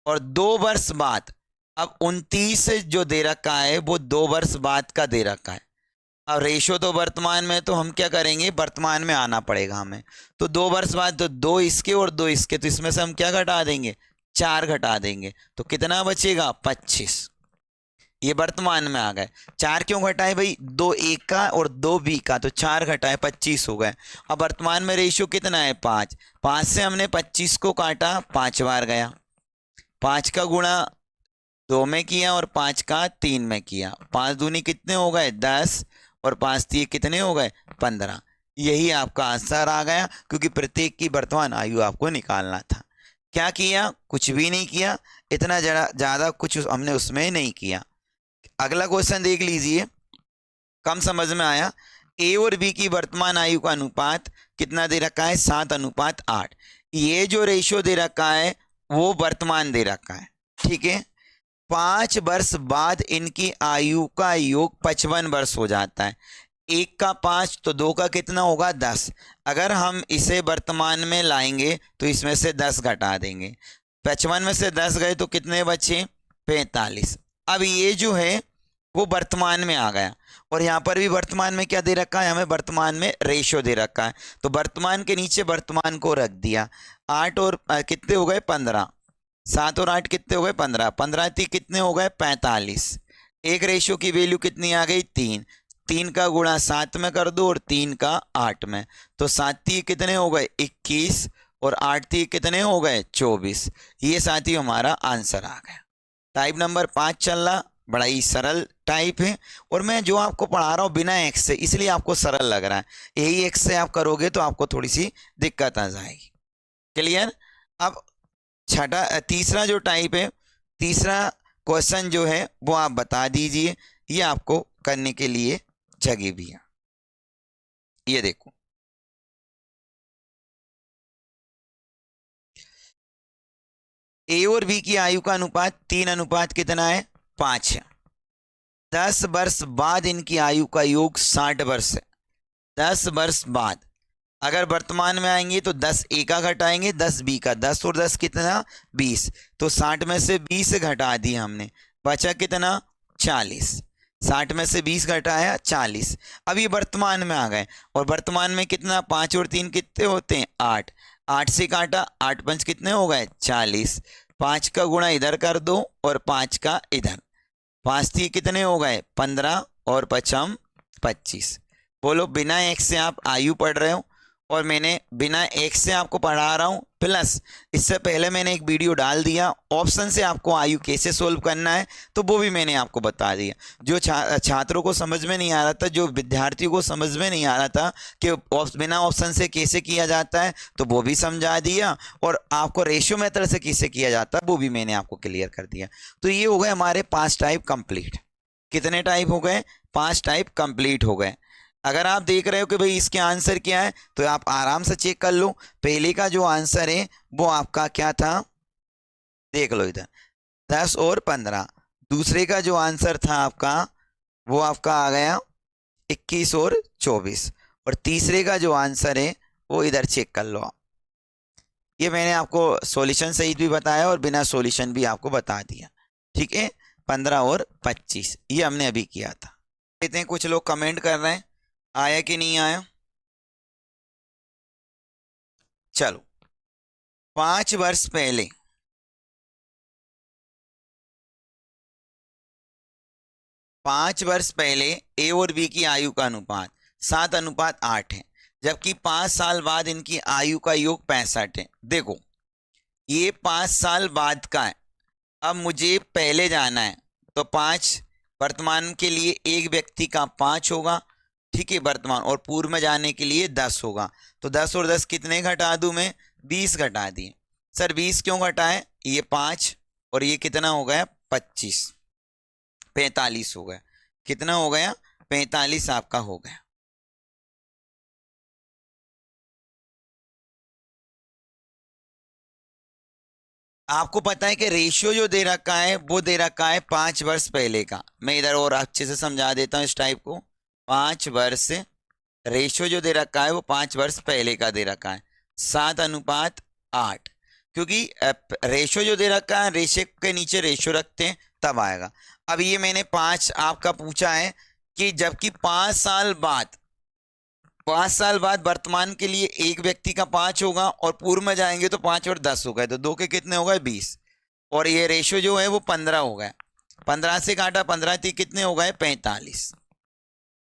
और 2 वर्ष बाद, अब 29 जो दे रखा है वो 2 वर्ष बाद का दे रखा है। अब रेशो तो वर्तमान में, तो हम क्या करेंगे, वर्तमान में आना पड़ेगा हमें। तो 2 वर्ष बाद तो 2 इसके और 2 इसके, तो इसमें से हम क्या घटा देंगे, 4 घटा देंगे, तो कितना बचेगा, 25। ये वर्तमान में आ गए। 4 क्यों घटाए भाई, 2 A का और 2 B का, तो 4 घटाए 25 हो गए। अब वर्तमान में रेशियो कितना है, 5। 5 से हमने 25 को काटा, 5 बार गया, 5 का गुणा 2 में किया और 5 का 3 में किया, 5 दूनी कितने हो गए, 10, और 5 तीन कितने हो गए, 15। यही आपका आंसर आ गया, क्योंकि प्रत्येक की वर्तमान आयु आपको निकालना था। क्या किया, कुछ भी नहीं किया, इतना ज्यादा कुछ हमने उसमें नहीं किया। अगला क्वेश्चन देख लीजिए, कम समझ में आया। ए और बी की वर्तमान आयु का अनुपात कितना दे रखा है, 7:8। ये जो रेशियो दे रखा है वो वर्तमान दे रखा है, ठीक है। 5 वर्ष बाद इनकी आयु का योग 55 वर्ष हो जाता है। 1 का 5 तो 2 का कितना होगा, 10। अगर हम इसे वर्तमान में लाएंगे तो इसमें से 10 घटा देंगे, 55 में से 10 गए तो कितने बचे, 45। अब ये जो है वो वर्तमान में आ गया, और यहाँ पर भी वर्तमान में क्या दे रखा है, हमें वर्तमान में रेशो दे रखा है, तो वर्तमान के नीचे वर्तमान को रख दिया। 8 और कितने हो गए, 15। 7 और 8 कितने हो गए, 15। 15 तीन कितने हो गए, 45। एक रेशियो की वैल्यू कितनी आ गई, 3। 3 का गुणा 7 में कर दो और 3 का 8 में, तो 7 तीन कितने हो गए, 21, और 8 तीन कितने हो गए, 24। ये साथी हमारा आंसर आ गया। टाइप नंबर 5 चल रहा, बड़ा ही सरल टाइप है, और मैं जो आपको पढ़ा रहा हूँ बिना एक्स से, इसलिए आपको सरल लग रहा है। यही एक्स से आप करोगे तो आपको थोड़ी सी दिक्कत आ जाएगी। क्लियर। अब तीसरा जो टाइप है, तीसरा क्वेश्चन जो है वो आप बता दीजिए, ये आपको करने के लिए जगह भी है। ये देखो, ए और बी की आयु का अनुपात 3 अनुपात कितना है, 5 है। 10 वर्ष बाद इनकी आयु का योग 60 वर्ष है। 10 वर्ष बाद अगर वर्तमान में आएंगे तो 10 ए का घटाएंगे, 10 बी का, 10 और 10 कितना, 20, तो 60 में से 20 घटा दिया हमने, बचा कितना, 40। 60 में से 20 घटाया, 40। अब ये वर्तमान में आ गए, और वर्तमान में कितना, 5 और 3 कितने होते हैं, 8। 8 से काटा, 8 पंच कितने हो गए, 40। 5 का गुणा इधर कर दो और 5 का इधर, 5 तीन कितने हो गए, 15, और 5 25। बोलो, बिना एक से आप आयु पढ़ रहे हो, और मैंने बिना एक से आपको पढ़ा रहा हूँ, प्लस इससे पहले मैंने एक वीडियो डाल दिया ऑप्शन से आपको आयु कैसे सोल्व करना है, तो वो भी मैंने आपको बता दिया। जो छात्रों को समझ में नहीं आ रहा था, जो विद्यार्थियों को समझ में नहीं आ रहा था कि बिना ऑप्शन से कैसे किया जाता है, तो वो भी समझा दिया, और आपको रेशियो मेथड से कैसे किया जाता है वो भी मैंने आपको क्लियर कर दिया। तो ये हो गए हमारे 5 टाइप कंप्लीट। कितने टाइप हो गए, 5 टाइप कंप्लीट हो गए। अगर आप देख रहे हो कि भाई इसके आंसर क्या है, तो आप आराम से चेक कर लो। पहले का जो आंसर है वो आपका क्या था, देख लो इधर, 10 और 15। दूसरे का जो आंसर था आपका, वो आपका आ गया 21 और 24। और तीसरे का जो आंसर है वो इधर चेक कर लो। ये मैंने आपको सॉल्यूशन सहित भी बताया और बिना सॉल्यूशन भी आपको बता दिया, ठीक है। 15 और 25 ये हमने अभी किया था। कहते हैं कुछ लोग कमेंट कर रहे हैं, आया कि नहीं आया। चलो, 5 वर्ष पहले, 5 वर्ष पहले ए और बी की आयु का अनुपात 7:8 है, जबकि 5 साल बाद इनकी आयु का योग 65 है। देखो, ये 5 साल बाद का है, अब मुझे पहले जाना है, तो 5 वर्तमान के लिए एक व्यक्ति का 5 होगा, ठीक है, वर्तमान, और पूर्व में जाने के लिए 10 होगा। तो 10 और 10 कितने घटा दूं मैं, 20 घटा दिए। सर 20 क्यों घटाए, ये 5 और ये कितना हो गया, 25, 45 हो गया। कितना हो गया, 45 आपका हो गया। आपको पता है कि रेशियो जो दे रखा है वो दे रखा है 5 वर्ष पहले का। मैं इधर और अच्छे से समझा देता हूँ इस टाइप को। 5 वर्ष रेशियो जो दे रखा है वो 5 वर्ष पहले का दे रखा है, 7:8। क्योंकि रेशियो जो दे रखा है, रेशियो के नीचे रेशियो रखते हैं तब आएगा। अब ये मैंने 5 आपका पूछा है कि जबकि 5 साल बाद वर्तमान के लिए एक व्यक्ति का 5 होगा और पूर्व में जाएंगे तो 5 और 10 हो गए, तो 2 के कितने हो गए 20, और ये रेशो जो है वो 15 हो गया। 15 से काटा 15 थी, कितने हो गए 45।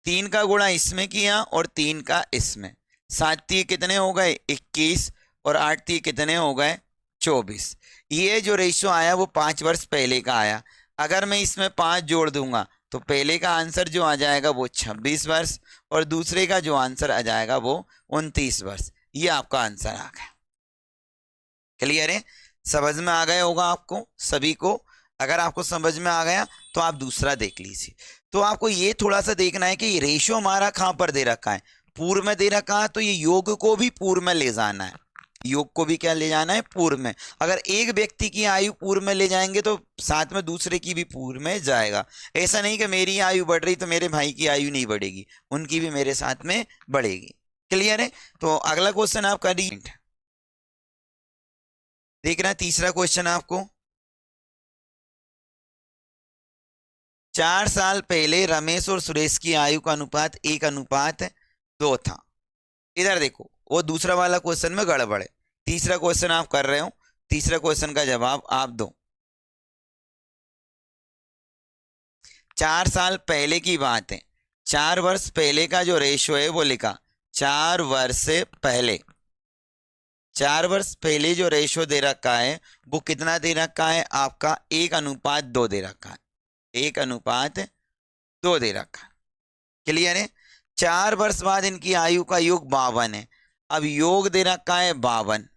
3 का गुणा इसमें किया और 3 का इसमें, 7 थी कितने हो गए 21 और 8 थी कितने हो गए 24। ये जो रेशो आया वो 5 वर्ष पहले का आया। अगर मैं इसमें 5 जोड़ दूंगा तो पहले का आंसर जो आ जाएगा वो 26 वर्ष और दूसरे का जो आंसर आ जाएगा वो 29 वर्ष। ये आपका आंसर आ गया। क्लियर है? समझ में आ गया होगा आपको सभी को। अगर आपको समझ में आ गया तो आप दूसरा देख लीजिए। तो आपको ये थोड़ा सा देखना है कि रेशो हमारा कहां पर दे रखा है, पूर्व में दे रखा है, तो ये योग को भी पूर्व में ले जाना है। योग को भी क्या ले जाना है, पूर्व में। अगर एक व्यक्ति की आयु पूर्व में ले जाएंगे तो साथ में दूसरे की भी पूर्व में जाएगा। ऐसा नहीं कि मेरी आयु बढ़ रही तो मेरे भाई की आयु नहीं बढ़ेगी, उनकी भी मेरे साथ में बढ़ेगी। क्लियर है? तो अगला क्वेश्चन आप करिए। देखना तीसरा क्वेश्चन आपको। 4 साल पहले रमेश और सुरेश की आयु का अनुपात 1:2 था। इधर देखो, वो दूसरा वाला क्वेश्चन में गड़बड़ है। तीसरा क्वेश्चन आप कर रहे हो, तीसरा क्वेश्चन का जवाब आप दो। 4 साल पहले की बात है, 4 वर्ष पहले का जो रेशो है वो लिखा। 4 वर्ष से पहले, 4 वर्ष पहले जो रेशो दे रखा है वो कितना दे रखा है आपका 1:2 दे रखा है। 1:2 दे रखा है। क्लियर है? 4 वर्ष बाद इनकी आयु का योग 52 है। अब योग दे रखा है 52।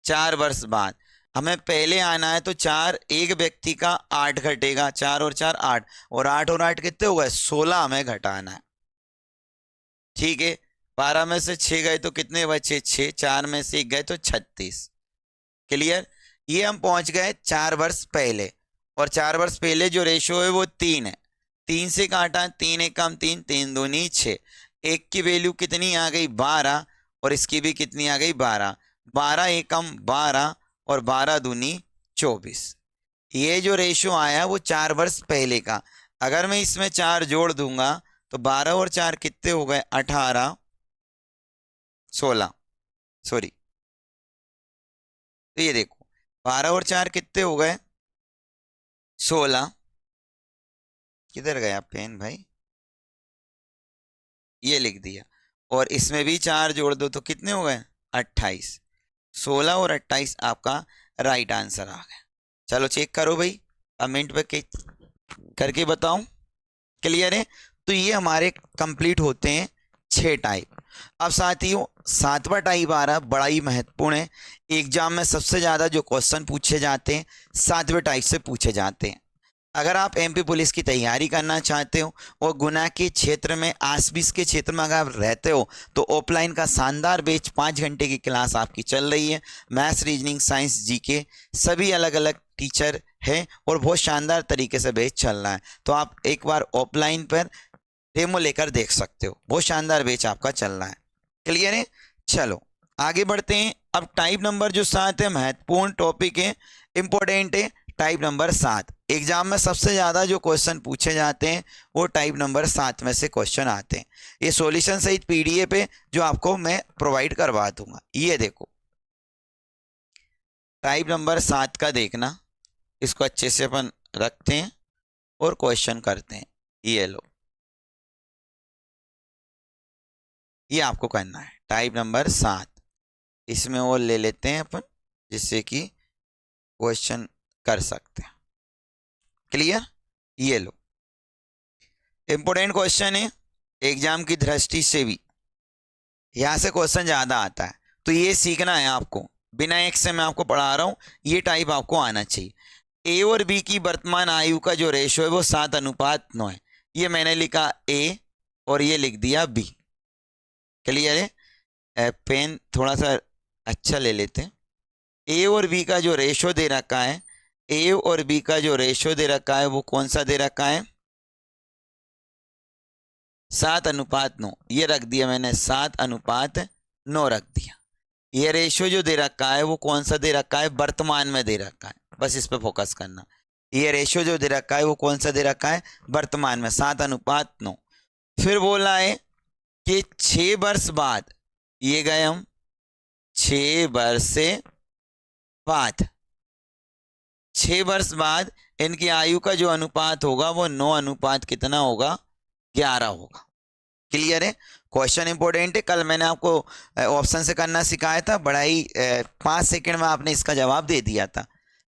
4 वर्ष बाद हमें पहले आना है तो 4, एक व्यक्ति का 8 घटेगा, 4 और 4 8, और 8 और 8 कितने हो गए 16 हमें घटाना है। ठीक है? 12 में से 6 गए तो कितने बचे 6, 4 में से 1 गए तो 36। क्लियर? ये हम पहुंच गए 4 वर्ष पहले, और 4 वर्ष पहले जो रेशो है वो 3 है। 3 से काटा, 3 एक कम 3, 3 दूनी 6, 1 की वैल्यू कितनी आ गई 12, और इसकी भी कितनी आ गई 12। 12 एक कम 12 और 12 दूनी 24। ये जो रेशो आया वो 4 वर्ष पहले का। अगर मैं इसमें 4 जोड़ दूंगा तो 12 और 4 कितने हो गए 18, 16, सॉरी, तो ये देखो 12 और 4 कितने हो गए 16। किधर गया पेन भाई? ये लिख दिया, और इसमें भी 4 जोड़ दो तो कितने हो गए 28। 16 और 28 आपका राइट आंसर आ गया। चलो चेक करो भाई, कमेंट पे करके बताओ। क्लियर है? तो ये हमारे कंप्लीट होते हैं 6 टाइप। अब साथियों 7वां टाइप आ रहा, बड़ा ही महत्वपूर्ण है। एग्जाम में सबसे ज्यादा जो क्वेश्चन पूछे जाते हैं 7वें टाइप से पूछे जाते हैं। अगर आप एमपी पुलिस की तैयारी करना चाहते हो और गुना के क्षेत्र में, आसपास के क्षेत्र में अगर आप रहते हो, तो ऑफलाइन का शानदार बैच 5 घंटे की क्लास आपकी चल रही है। मैथ्स, रीजनिंग, साइंस, जीके सभी अलग अलग टीचर है और बहुत शानदार तरीके से बैच चल रहा है। तो आप एक बार ऑफलाइन पर डेमो लेकर देख सकते हो, बहुत शानदार बैच आपका चल रहा है। क्लियर है? चलो आगे बढ़ते हैं। अब टाइप नंबर जो 7 है, महत्वपूर्ण टॉपिक है, इंपॉर्टेंट है। टाइप नंबर 7 एग्जाम में सबसे ज्यादा जो क्वेश्चन पूछे जाते हैं वो टाइप नंबर 7 में से क्वेश्चन आते हैं। ये सॉल्यूशन सहित पीडीएफ है जो आपको मैं प्रोवाइड करवा दूंगा। ये देखो टाइप नंबर 7 का देखना, इसको अच्छे से अपन रखते हैं और क्वेश्चन करते हैं। ये लो, ये आपको करना है टाइप नंबर 7। इसमें और ले लेते हैं अपन जिससे कि क्वेश्चन कर सकते हैं। क्लियर? ये लो, इंपोर्टेंट क्वेश्चन है एग्जाम की दृष्टि से भी, यहां से क्वेश्चन ज्यादा आता है, तो ये सीखना है आपको। बिना एक से मैं आपको पढ़ा रहा हूं, ये टाइप आपको आना चाहिए। ए और बी की वर्तमान आयु का जो रेशो है वो 7:9 है। ये मैंने लिखा ए और ये लिख दिया बी। क्लियर है? पेन थोड़ा सा अच्छा ले लेते हैं। ए और बी का जो रेशो दे रखा है, ए और बी का जो रेशो दे रखा है वो कौन सा दे रखा है 7:9। ये रख दिया मैंने 7:9 रख दिया। ये रेशो जो दे रखा है वो कौन सा दे रखा है वर्तमान में दे रखा है, बस इस पे फोकस करना। ये रेशियो जो दे रखा है वो कौन सा दे रखा है, वर्तमान में 7:9। फिर बोला है कि 6 वर्ष बाद, ये गए हम 6 वर्ष से बाद, 6 वर्ष बाद इनकी आयु का जो अनुपात होगा वो 9 अनुपात कितना होगा, 11 होगा। क्लियर है? क्वेश्चन इंपॉर्टेंट है। कल मैंने आपको ऑप्शन से करना सिखाया था, बड़ा ही 5 सेकंड में आपने इसका जवाब दे दिया था।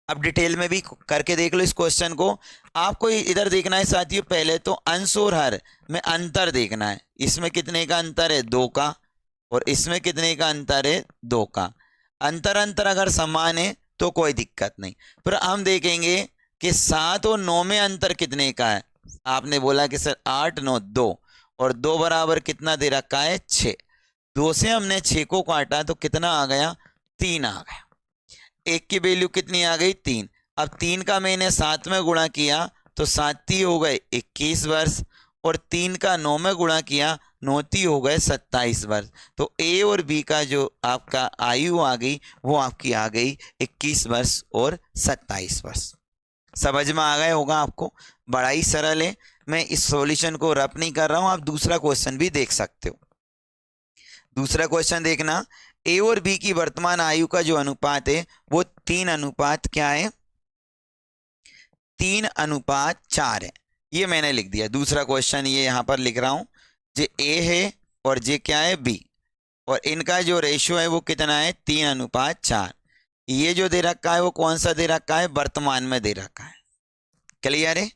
अब डिटेल में भी करके देख लो इस क्वेश्चन को। आपको इधर देखना है साथियों, पहले तो अंश और हर में अंतर देखना है। इसमें कितने का अंतर है, 2 का, और इसमें कितने का अंतर है, 2 का। अंतर अगर समान है तो कोई दिक्कत नहीं। फिर हम देखेंगे कि 7 और 9 में अंतर कितने का है। आपने बोला कि सर 8 9 2, और 2 बराबर कितना दे रखा है, 6। 2 से हमने 6 को काटा तो कितना आ गया, 3 आ गया। 1 की वैल्यू कितनी आ गई, 3। अब 3 का मैंने 7 में गुणा किया तो 7 हो गए 21 वर्ष, और 3 का 9 में गुणा किया 9 हो गए 27 वर्ष। तो ए और बी का जो आपका आयु आ गई वो आपकी आ गई 21 वर्ष और 27 वर्ष। समझ में आ गया होगा आपको, बड़ा ही सरल है। मैं इस सॉल्यूशन को रफ नहीं कर रहा हूं, आप दूसरा क्वेश्चन भी देख सकते हो। दूसरा क्वेश्चन देखना, ए और बी की वर्तमान आयु का जो अनुपात है वो 3 अनुपात क्या है, 3:4 है। ये मैंने लिख दिया। दूसरा क्वेश्चन ये यहां पर लिख रहा हूं, जे ए है और जे क्या है, बी, और इनका जो रेशियो है वो कितना है, 3:4। ये जो दे रखा है वो कौन सा दे रखा है, वर्तमान में दे रखा है। क्लियर है?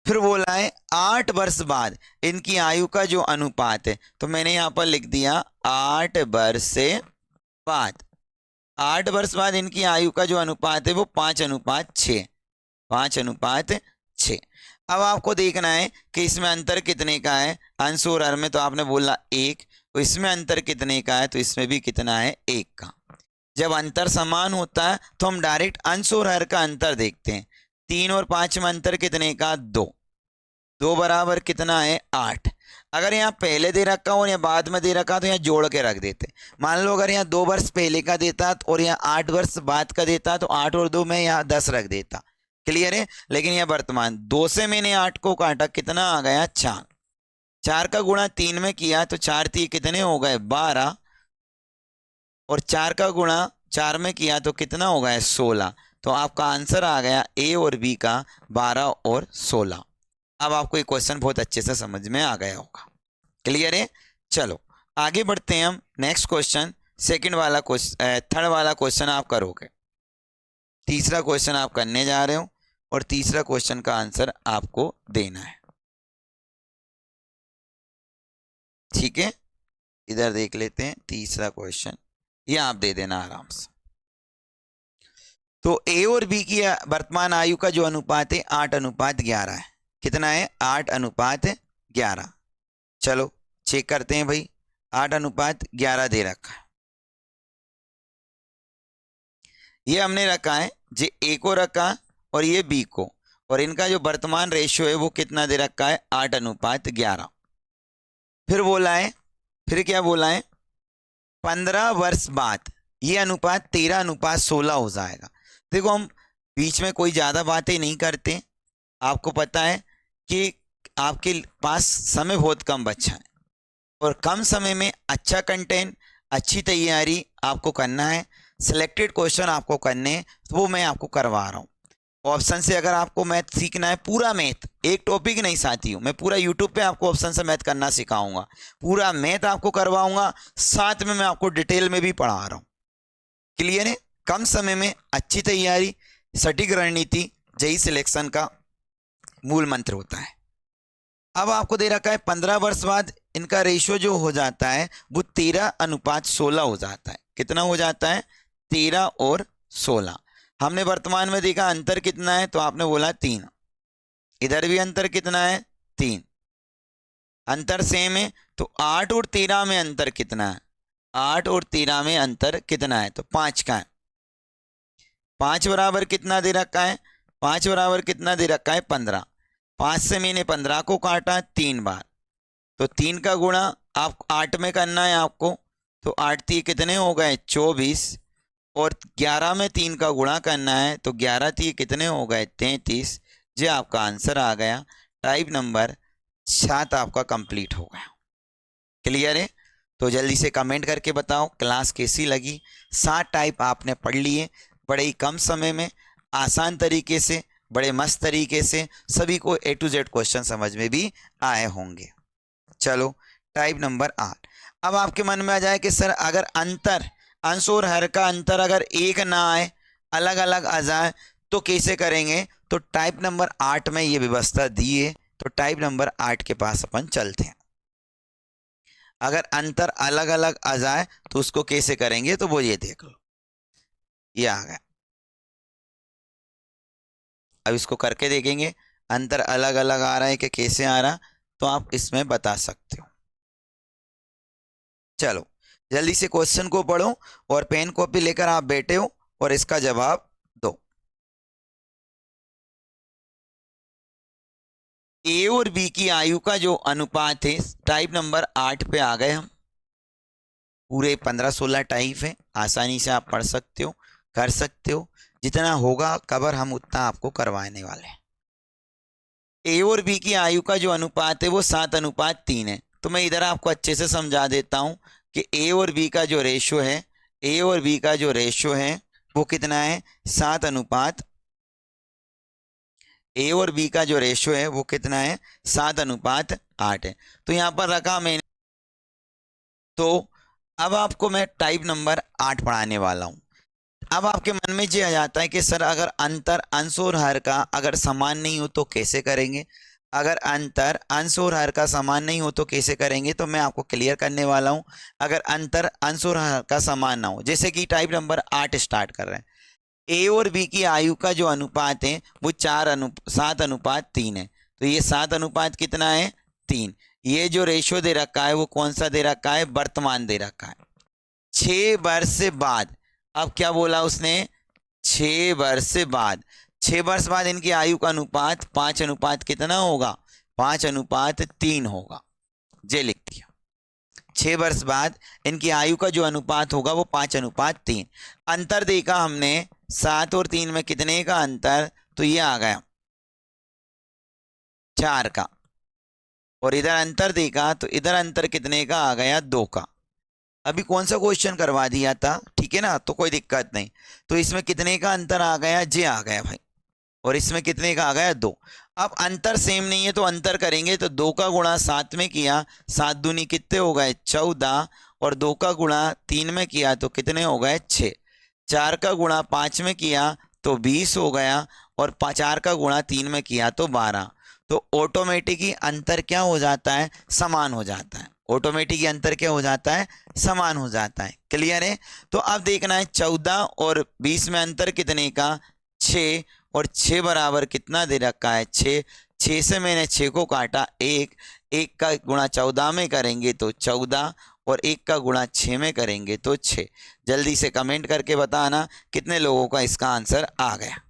फिर बोला है 8 वर्ष बाद इनकी आयु का जो अनुपात है, तो मैंने यहां पर लिख दिया 8 वर्ष से बाद। 8 वर्ष बाद इनकी आयु का जो अनुपात है वो 5:6, 5:6। अब आपको देखना है कि इसमें अंतर कितने का है, अंश और हर में तो आपने बोला 1, तो इसमें अंतर कितने का है, तो इसमें भी कितना है, 1 का। जब अंतर समान होता है तो हम डायरेक्ट अंश और हर का अंतर देखते हैं। 3 और 5 में अंतर कितने का, 2। 2 बराबर कितना है, 8। अगर यहाँ पहले दे रखा हो या बाद में दे रखा तो यहाँ जोड़ के रख देते। मान लो अगर यहाँ 2 वर्ष पहले का देता और यहाँ 8 वर्ष बाद का देता तो 8 और 2 में यहाँ 10 रख देता। क्लियर है? लेकिन यह वर्तमान 2 से मैंने 8 को काटा, कितना आ गया, 4। 4 का गुणा 3 में किया तो 4 3 कितने हो गए, 12, और 4 का गुणा 4 में किया तो कितना हो गया, 16। तो आपका आंसर आ गया ए और बी का 12 और 16। अब आपको ये क्वेश्चन बहुत अच्छे से समझ में आ गया होगा। क्लियर है? चलो आगे बढ़ते हैं हम। नेक्स्ट क्वेश्चन, सेकंड वाला क्वेश्चन, थर्ड वाला क्वेश्चन आप करोगे। तीसरा क्वेश्चन आप करने जा रहे हो और तीसरा क्वेश्चन का आंसर आपको देना है। ठीक है, इधर देख लेते हैं तीसरा क्वेश्चन, ये आप दे देना आराम से। तो ए और बी की वर्तमान आयु का जो अनुपात है 8:11 है। कितना है, 8:11। चलो चेक करते हैं भाई, 8:11 दे रखा है। ये हमने रखा है, जे ए को रखा और ये बी को, और इनका जो वर्तमान रेशियो है वो कितना दे रखा है, 8:11। फिर बोला है, फिर क्या बोला है, 15 वर्ष बाद ये अनुपात 13:16 हो जाएगा। देखो हम बीच में कोई ज़्यादा बातें नहीं करते, आपको पता है कि आपके पास समय बहुत कम बचा है और कम समय में अच्छा कंटेंट, अच्छी तैयारी आपको करना है। सिलेक्टेड क्वेश्चन आपको करने हैं, तो वो मैं आपको करवा रहा हूँ। ऑप्शन से अगर आपको मैथ सीखना है, पूरा मैथ, एक टॉपिक नहीं साथियों, मैं पूरा यूट्यूब पे आपको ऑप्शन से मैथ करना सिखाऊंगा, पूरा मैथ आपको करवाऊंगा, साथ में मैं आपको डिटेल में भी पढ़ा रहा हूँ। क्लियर है? कम समय में अच्छी तैयारी, सटीक रणनीति, जेईई सिलेक्शन का मूल मंत्र होता है। अब आपको दे रखा है 15 वर्ष बाद इनका रेशियो जो हो जाता है वो 13:16 हो जाता है। कितना हो जाता है, 13 और 16। हमने वर्तमान में देखा अंतर कितना है, तो आपने बोला 3। इधर भी अंतर कितना है, 3। अंतर सेम है, तो 8 और 13 में अंतर कितना है, 8 और 13 में अंतर कितना है, तो 5 का है। 5 बराबर कितना दे रखा है, 5 बराबर कितना दे रखा है, 15। 5 से मैंने 15 को काटा 3 बार, तो 3 का गुणा आप 8 में करना है आपको, तो 8 3 कितने हो गए, 24, और 11 में 3 का गुणा करना है, तो 11 3 कितने हो गए, 33। ये आपका आंसर आ गया। टाइप नंबर 7 आपका कंप्लीट हो गया। क्लियर है? तो जल्दी से कमेंट करके बताओ क्लास कैसी लगी। 7 टाइप आपने पढ़ लिए बड़े ही कम समय में, आसान तरीके से, बड़े मस्त तरीके से। सभी को A to Z क्वेश्चन समझ में भी आए होंगे। चलो टाइप नंबर 8। अब आपके मन में आ जाए कि सर अगर अंतर, अंश और हर का अंतर अगर एक ना आए, अलग अलग आ जाए तो कैसे करेंगे? तो टाइप नंबर 8 में ये व्यवस्था दी है। तो टाइप नंबर 8 के पास अपन चलते हैं। अगर अंतर अलग अलग आ जाए तो उसको कैसे करेंगे? तो वो ये देख लो, ये आ गया। अब इसको करके देखेंगे अंतर अलग अलग आ रहा है कि कैसे आ रहा, तो आप इसमें बता सकते हो। चलो जल्दी से क्वेश्चन को पढ़ो और पेन कॉपी लेकर आप बैठे हो और इसका जवाब दो। ए और बी की आयु का जो अनुपात है, टाइप नंबर 8 पे आ गए हम। पूरे 15-16 टाइप है, आसानी से आप पढ़ सकते हो, कर सकते हो। जितना होगा कवर हम उतना आपको करवाने वाले हैं। ए और बी की आयु का जो अनुपात है वो 7:3 है। तो मैं इधर आपको अच्छे से समझा देता हूं कि ए और बी का जो रेशो है, ए और बी का जो रेशो है वो कितना है? 7:8। ए और बी का जो रेशो है वो कितना है? 7:8 है। तो यहाँ पर रखा मैंने। तो अब आपको मैं टाइप नंबर 8 पढ़ाने वाला हूँ। अब आपके मन में ये आ जाता है कि सर अगर अंतर अंश और हर का अगर समान नहीं हो तो कैसे करेंगे? अगर अंतर अंश और हर का समान नहीं हो तो कैसे करेंगे? तो मैं आपको क्लियर करने वाला हूं। अगर अंतर अंश और हर का समान ना हो, जैसे कि टाइप नंबर 8 स्टार्ट कर रहे हैं। ए और बी की आयु का जो अनुपात है वो 7:3 है। तो ये 7 कितना है? 3। ये जो रेशो दे रखा है वो कौन सा दे रखा है? वर्तमान दे रखा है। 6 वर्ष बाद, अब क्या बोला उसने? 6 वर्ष बाद, 6 वर्ष बाद इनकी आयु का अनुपात 5 कितना होगा? 5:3 होगा। ये लिख दिया। 6 वर्ष बाद इनकी आयु का जो अनुपात होगा वो 5:3। अंतर देखा हमने 7 और 3 में, कितने का अंतर? तो ये आ गया 4 का। और इधर अंतर देखा तो इधर अंतर कितने का आ गया? 2 का। अभी कौन सा क्वेश्चन करवा दिया था, ठीक है ना? तो कोई दिक्कत नहीं। तो इसमें कितने का अंतर आ गया? जे आ गया भाई। और इसमें कितने का आ गया? 2। अब अंतर सेम नहीं है तो अंतर करेंगे तो 2 का गुणा 7 में किया, 7 दूनी कितने हो गए? 14। और 2 का गुणा 3 में किया तो कितने हो गए? 6। 4 का गुणा 5 में किया तो 20 हो गया। और 4 का गुणा 3 में किया तो 12। तो ऑटोमेटिक ही अंतर क्या हो जाता है? समान हो जाता है। ऑटोमेटिक ही अंतर क्या हो जाता है? समान हो जाता है। क्लियर है? तो अब देखना है 14 और 20 में अंतर कितने का? 6। और 6 बराबर कितना दे रखा है? 6। 6 से मैंने 6 को काटा 1। 1 का गुणा 14 में करेंगे तो 14। और 1 का गुणा 6 में करेंगे तो 6। जल्दी से कमेंट करके बताना कितने लोगों का इसका आंसर आ गया।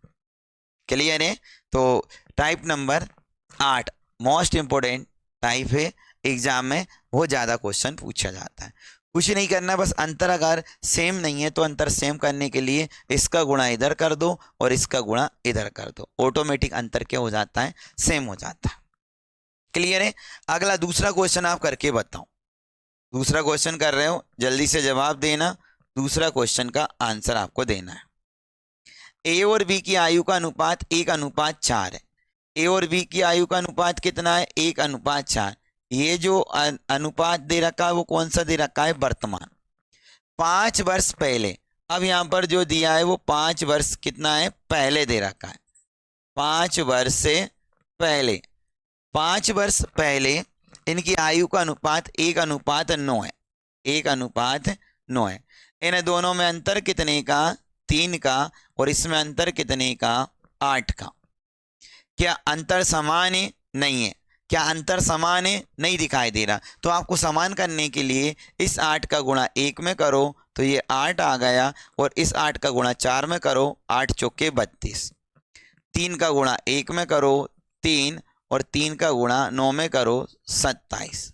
क्लियर है? तो type number 8 most important type है। एग्जाम में बहुत ज़्यादा क्वेश्चन पूछा जाता है। कुछ नहीं करना, बस अंतर अगर सेम नहीं है तो अंतर सेम करने के लिए इसका गुणा इधर कर दो और इसका गुणा इधर कर दो। ऑटोमेटिक अंतर क्या हो जाता है? सेम हो जाता है। क्लियर है? अगला दूसरा क्वेश्चन आप करके बताओ। दूसरा क्वेश्चन कर रहे हो, जल्दी से जवाब देना। दूसरा क्वेश्चन का आंसर आपको देना है। ए और बी की आयु का अनुपात 1:4 है। ए और बी की आयु का अनुपात कितना है? 1:4। ये जो अनुपात दे रखा है वो कौन सा दे रखा है? वर्तमान। 5 वर्ष पहले, अब यहाँ पर जो दिया है वो 5 वर्ष कितना है? पहले दे रखा है। 5 वर्ष से पहले, 5 वर्ष पहले इनकी आयु का अनुपात 1:9 है। 1:9 है। इन दोनों में अंतर कितने का? 3 का। और इसमें अंतर कितने का? 8 का। क्या अंतर समान है? नहीं है। क्या अंतर समान है? नहीं दिखाई दे रहा। तो आपको समान करने के लिए इस 8 का गुणा 1 में करो तो ये 8 आ गया। और इस 8 का गुणा 4 में करो, 8 चौके 32। 3 का गुणा 1 में करो 3। और 3 का गुणा 9 में करो 27।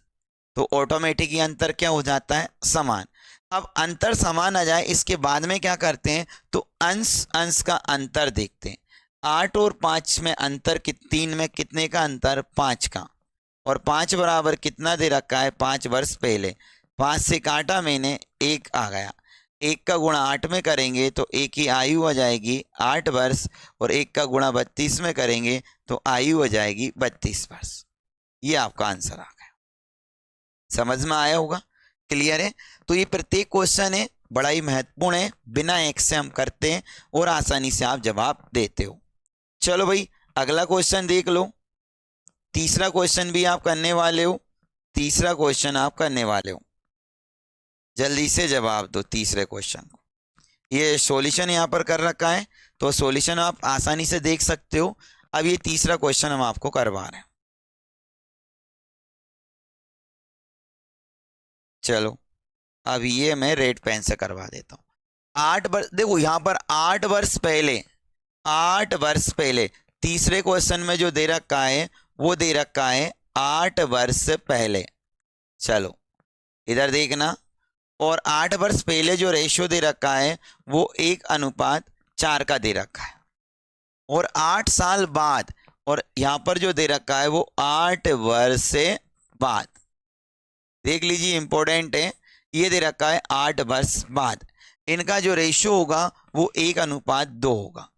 तो ऑटोमेटिक ही अंतर क्या हो जाता है? समान। अब अंतर समान आ जाए इसके बाद में क्या करते हैं? तो अंश अंश का अंतर देखते हैं। 8 और 5 में अंतर 3 में कितने का अंतर? 5 का। और 5 बराबर कितना दे रखा है? 5 वर्ष पहले। 5 से काटा मैंने, 1 आ गया। 1 का गुणा 8 में करेंगे तो 1 की आयु आ जाएगी 8 वर्ष, और 1 का गुणा 32 में करेंगे तो आयु हो जाएगी 32 वर्ष। ये आपका आंसर आ गया। समझ में आया होगा? क्लियर है? तो ये प्रत्येक क्वेश्चन है, बड़ा ही महत्वपूर्ण है, बिना एक से हम करते हैं और आसानी से आप जवाब देते हो। चलो भाई अगला क्वेश्चन देख लो। तीसरा क्वेश्चन भी आप करने वाले हो। तीसरा क्वेश्चन आप करने वाले हो, जल्दी से जवाब दो तीसरे क्वेश्चन को। ये सॉल्यूशन यहाँ पर कर रखा है तो सॉल्यूशन आप आसानी से देख सकते हो। अब ये तीसरा क्वेश्चन हम आपको करवा रहे हैं। चलो अब ये मैं रेड पेन से करवा देता हूँ। 8 वर्ष, देखो यहाँ पर 8 वर्ष पहले, 8 वर्ष पहले तीसरे क्वेश्चन में जो दे रखा है वो दे रखा है 8 वर्ष पहले। चलो इधर देखना, और 8 वर्ष पहले जो रेशियो दे रखा है वो 1:4 का दे रखा है। और 8 साल बाद, और यहाँ पर जो दे रखा है वो 8 वर्ष से बाद। देख लीजिए इंपॉर्टेंट है, ये दे रखा है 8 वर्ष बाद। इनका जो रेशियो होगा वो 1:2 होगा।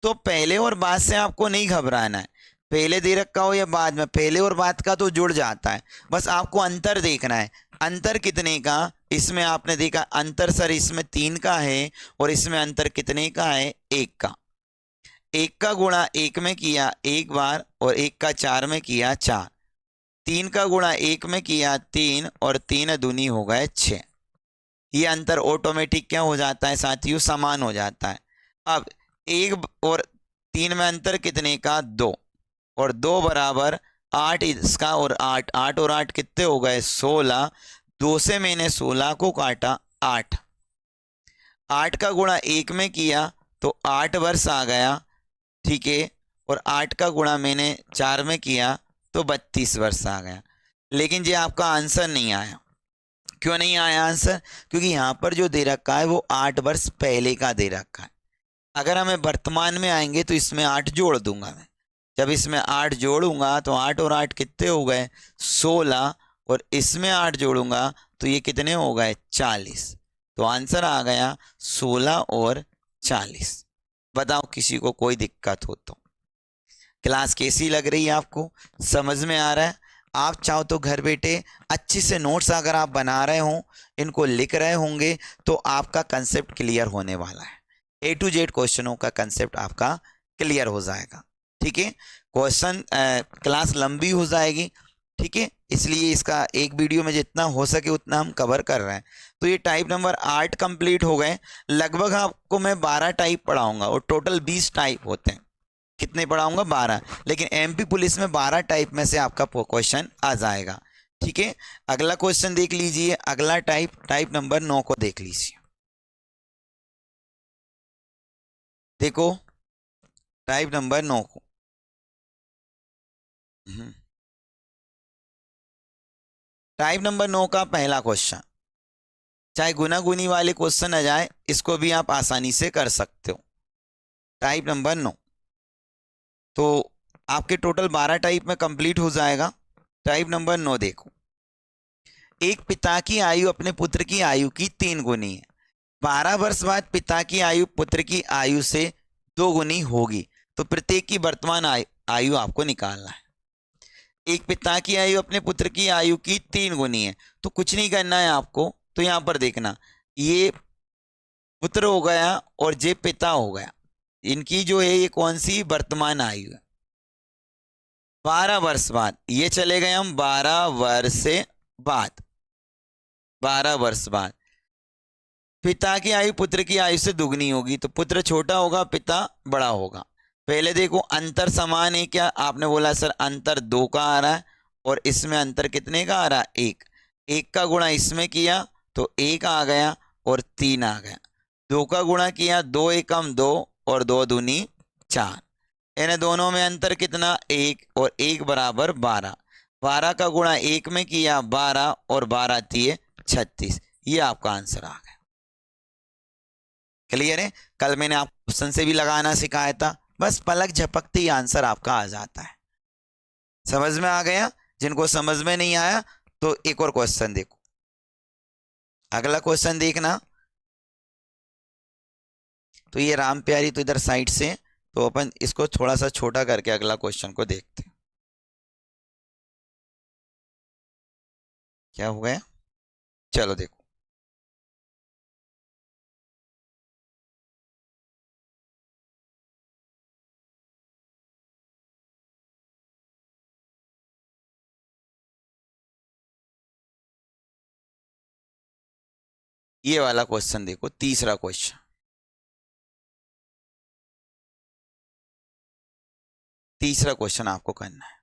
तो पहले और बाद से आपको नहीं घबराना है, पहले दे रखा हो या बाद में, पहले और बाद का तो जुड़ जाता है, बस आपको अंतर देखना है। अंतर कितने का? इसमें आपने देखा अंतर सर इसमें 3 का है, और इसमें अंतर कितने का है? 1 का। 1 का गुणा 1 में किया 1 बार, और 1 का 4 में किया 4। 3 का गुणा 1 में किया 3, और 3 दूनी हो गए 6। ये अंतर ऑटोमेटिक क्या हो जाता है साथियों? समान हो जाता है। अब 1 और 3 में अंतर कितने का? 2, और 2 बराबर 8 इसका, और 8, 8 और 8 कितने हो गए? 16। 2 से मैंने 16 को काटा 8। 8 का गुणा 1 में किया तो 8 वर्ष आ गया, ठीक है। और 8 का गुणा मैंने 4 में किया तो 32 वर्ष आ गया। लेकिन ये आपका आंसर नहीं आया। क्यों नहीं आया आंसर? क्योंकि यहाँ पर जो दे रखा है वो 8 वर्ष पहले का दे रखा है। अगर हमें वर्तमान में आएंगे तो इसमें 8 जोड़ दूंगा मैं। जब इसमें 8 जोड़ूंगा तो 8 और 8 कितने हो गए? 16, और इसमें 8 जोड़ूंगा तो ये कितने हो गए? 40। तो आंसर आ गया 16 और 40। बताओ किसी को कोई दिक्कत हो तो। क्लास कैसी लग रही है आपको? समझ में आ रहा है? आप चाहो तो घर बैठे अच्छे से नोट्स अगर आप बना रहे हो, इनको लिख रहे होंगे, तो आपका कंसेप्ट क्लियर होने वाला है। A to Z क्वेश्चनों का कंसेप्ट आपका क्लियर हो जाएगा, ठीक है। क्वेश्चन क्लास लंबी हो जाएगी, ठीक है, इसलिए इसका एक वीडियो में जितना हो सके उतना हम कवर कर रहे हैं। तो ये टाइप नंबर 8 कंप्लीट हो गए। लगभग आपको मैं 12 टाइप पढ़ाऊंगा, और टोटल 20 टाइप होते हैं। कितने पढ़ाऊंगा? 12। लेकिन MP पुलिस में 12 टाइप में से आपका क्वेश्चन आ जाएगा, ठीक है। अगला क्वेश्चन देख लीजिए। अगला टाइप नंबर 9 को देख लीजिए। देखो टाइप नंबर 9 को। टाइप नंबर 9 का पहला क्वेश्चन, चाहे गुना गुनी वाले क्वेश्चन आ जाए, इसको भी आप आसानी से कर सकते हो। टाइप नंबर 9 तो आपके टोटल 12 टाइप में कंप्लीट हो जाएगा। टाइप नंबर 9 देखो। एक पिता की आयु अपने पुत्र की आयु की 3 गुनी है। 12 वर्ष बाद पिता की आयु पुत्र की आयु से 2 गुनी होगी, तो प्रत्येक की वर्तमान आयु आपको निकालना है। एक पिता की आयु अपने पुत्र की आयु की 3 गुनी है, तो कुछ नहीं करना है आपको। तो यहां पर देखना, ये पुत्र हो गया और ये पिता हो गया। इनकी जो है ये कौन सी वर्तमान आयु है? 12 वर्ष बाद। ये चले गए हम 12 वर्ष से बाद। 12 वर्ष बाद पिता की आयु पुत्र की आयु से दुगनी होगी, तो पुत्र छोटा होगा, पिता बड़ा होगा। पहले देखो अंतर समान है क्या? आपने बोला सर अंतर 2 का आ रहा है, और इसमें अंतर कितने का आ रहा है? 1। 1 का गुणा इसमें किया तो 1 आ गया, और 3 आ गया। 2 का गुणा किया, 2 एकम 2, और 2 दूनी 4। इन दोनों में अंतर कितना? 1, और 1 बराबर 12। 12 का गुणा 1 में किया 12, और 12 3 36। ये आपका आंसर आ गया। क्लियर है? कल मैंने आपको क्वेश्चन से भी लगाना सिखाया था, बस पलक झपकते ही आंसर आपका आ जाता है। समझ में आ गया? जिनको समझ में नहीं आया तो एक और क्वेश्चन देखो, अगला क्वेश्चन देखना। तो ये राम प्यारी तो इधर साइड से, तो अपन इसको थोड़ा सा छोटा करके अगला क्वेश्चन को देखते हैं। क्या हो गया? चलो देखो, ये वाला क्वेश्चन देखो, तीसरा क्वेश्चन। तीसरा क्वेश्चन आपको करना है।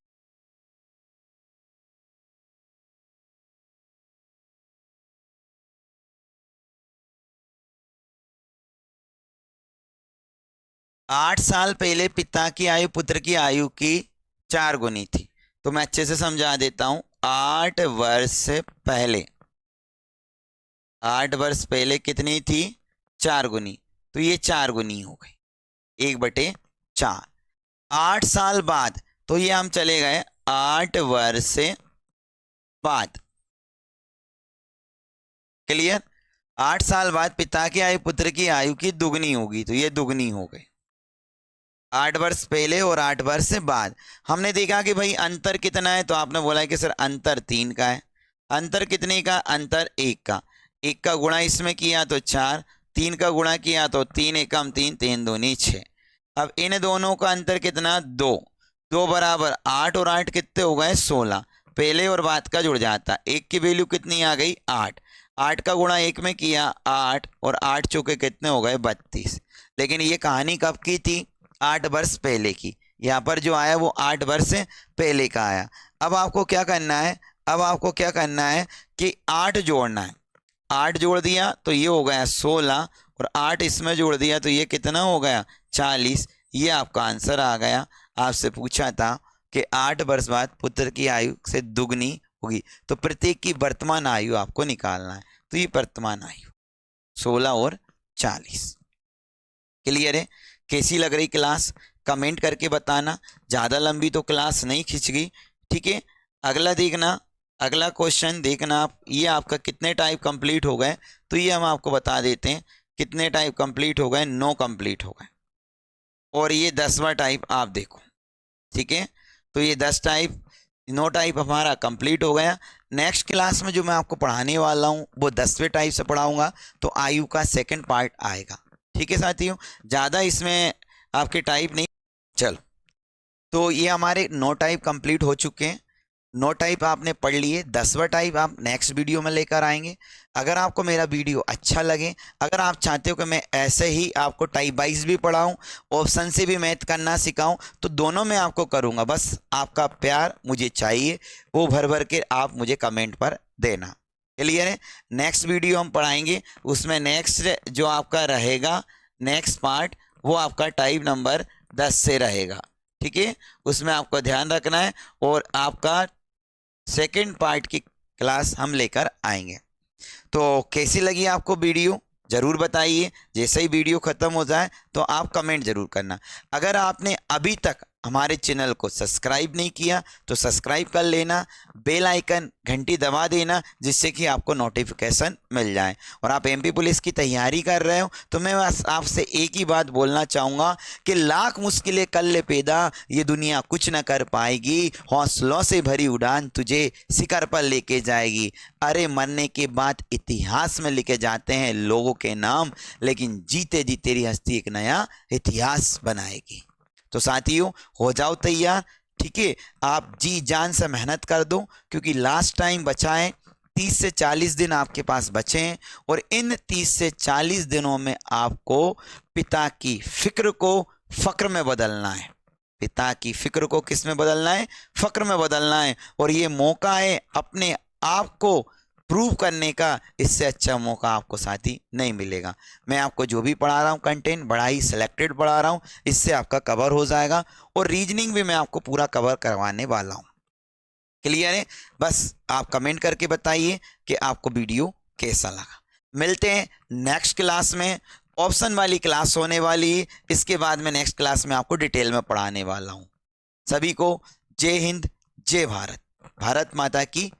आठ साल पहले पिता की आयु पुत्र की आयु की 4 गुनी थी। तो मैं अच्छे से समझा देता हूं। 8 वर्ष पहले, 8 वर्ष पहले कितनी थी? 4 गुनी। तो ये 4 गुनी हो गई, 1/4। 8 साल बाद, तो ये हम चले गए 8 वर्ष बाद। क्लियर? 8 साल बाद पिता की आयु पुत्र की आयु की दुगनी होगी, तो ये दुगनी हो गई। 8 वर्ष पहले और 8 वर्ष बाद। हमने देखा कि भाई अंतर कितना है, तो आपने बोला है कि सर अंतर 3 का है। अंतर कितने का? अंतर 1 का। 1 का गुणा इसमें किया तो 4, 3 का गुणा किया तो 3 एकम 3, 3 दूनी 6। अब इन दोनों का अंतर कितना? 2। 2 बराबर 8 और 8 कितने हो गए? 16। पहले और बाद का जुड़ जाता। 1 की वैल्यू कितनी आ गई? 8। 8 का गुणा 1 में किया 8, और 8 चौके कितने हो गए? 32। लेकिन ये कहानी कब की थी? 8 वर्ष पहले की। यहाँ पर जो आया वो 8 वर्ष पहले का आया। अब आपको क्या करना है? अब आपको क्या करना है कि 8 जोड़ना है। 8 जोड़ दिया तो ये हो गया 16, और 8 इसमें जोड़ दिया तो ये कितना हो गया? 40। ये आपका आंसर आ गया। आपसे पूछा था कि 8 वर्ष बाद पुत्र की आयु से दुगनी होगी, तो प्रत्येक की वर्तमान आयु आपको निकालना है। तो ये वर्तमान आयु 16 और 40। क्लियर है? कैसी लग रही क्लास? कमेंट करके बताना। ज़्यादा लंबी तो क्लास नहीं खिंच गई, ठीक है? अगला देखना, अगला क्वेश्चन देखना आप। ये आपका कितने टाइप कंप्लीट हो गए, तो ये हम आपको बता देते हैं। कितने टाइप कंप्लीट हो गए? 9 कंप्लीट हो गए। और ये 10वां टाइप आप देखो, ठीक है? तो ये 10 टाइप, 9 टाइप हमारा कंप्लीट हो गया। नेक्स्ट क्लास में जो मैं आपको पढ़ाने वाला हूँ वो 10वें टाइप से पढ़ाऊंगा, तो आयु का सेकंड पार्ट आएगा। ठीक है साथियों? ज़्यादा इसमें आपके टाइप नहीं। चलो, तो ये हमारे 9 टाइप कंप्लीट हो चुके हैं। 9 टाइप आपने पढ़ लिए। 10वां टाइप आप नेक्स्ट वीडियो में लेकर आएंगे। अगर आपको मेरा वीडियो अच्छा लगे, अगर आप चाहते हो कि मैं ऐसे ही आपको टाइप वाइज भी पढ़ाऊं, ऑप्शन से भी मैथ करना सिखाऊं, तो दोनों में आपको करूंगा। बस आपका प्यार मुझे चाहिए, वो भर भर के आप मुझे कमेंट पर देना। क्लियर है? नेक्स्ट वीडियो हम पढ़ाएंगे, उसमें नेक्स्ट जो आपका रहेगा नेक्स्ट पार्ट, वो आपका टाइप नंबर 10 से रहेगा। ठीक है? उसमें आपको ध्यान रखना है। और आपका सेकंड पार्ट की क्लास हम लेकर आएंगे। तो कैसी लगी आपको वीडियो ज़रूर बताइए। जैसे ही वीडियो ख़त्म हो जाए तो आप कमेंट ज़रूर करना। अगर आपने अभी तक हमारे चैनल को सब्सक्राइब नहीं किया तो सब्सक्राइब कर लेना, बेल आइकन घंटी दबा देना, जिससे कि आपको नोटिफिकेशन मिल जाए। और आप एमपी पुलिस की तैयारी कर रहे हो तो मैं बस आपसे एक ही बात बोलना चाहूँगा कि लाख मुश्किलें कर ले पैदा, ये दुनिया कुछ न कर पाएगी। हौसलों से भरी उड़ान तुझे शिखर पर लेके जाएगी। अरे मरने के बाद इतिहास में लिखे जाते हैं लोगों के नाम, लेकिन जीते जी तेरी हस्ती एक नया इतिहास बनाएगी। तो साथियों, हो जाओ तैयार। ठीक है? आप जी जान से मेहनत कर दो, क्योंकि लास्ट टाइम बचा है 30 से 40 दिन आपके पास बचे हैं। और इन 30 से 40 दिनों में आपको पिता की फिक्र को फक्र में बदलना है। पिता की फिक्र को किस में बदलना है? फक्र में बदलना है। और ये मौका है अपने आप को प्रूव करने का। इससे अच्छा मौका आपको साथी नहीं मिलेगा। मैं आपको जो भी पढ़ा रहा हूँ कंटेंट बड़ा ही सिलेक्टेड पढ़ा रहा हूँ, इससे आपका कवर हो जाएगा। और रीजनिंग भी मैं आपको पूरा कवर करवाने वाला हूँ। क्लियर है? बस आप कमेंट करके बताइए कि आपको वीडियो कैसा लगा। मिलते हैं नेक्स्ट क्लास में ऑप्शन वाली क्लास होने वाली है। इसके बाद मैं नेक्स्ट क्लास में आपको डिटेल में पढ़ाने वाला हूँ। सभी को जय हिंद, जय भारत, भारत माता की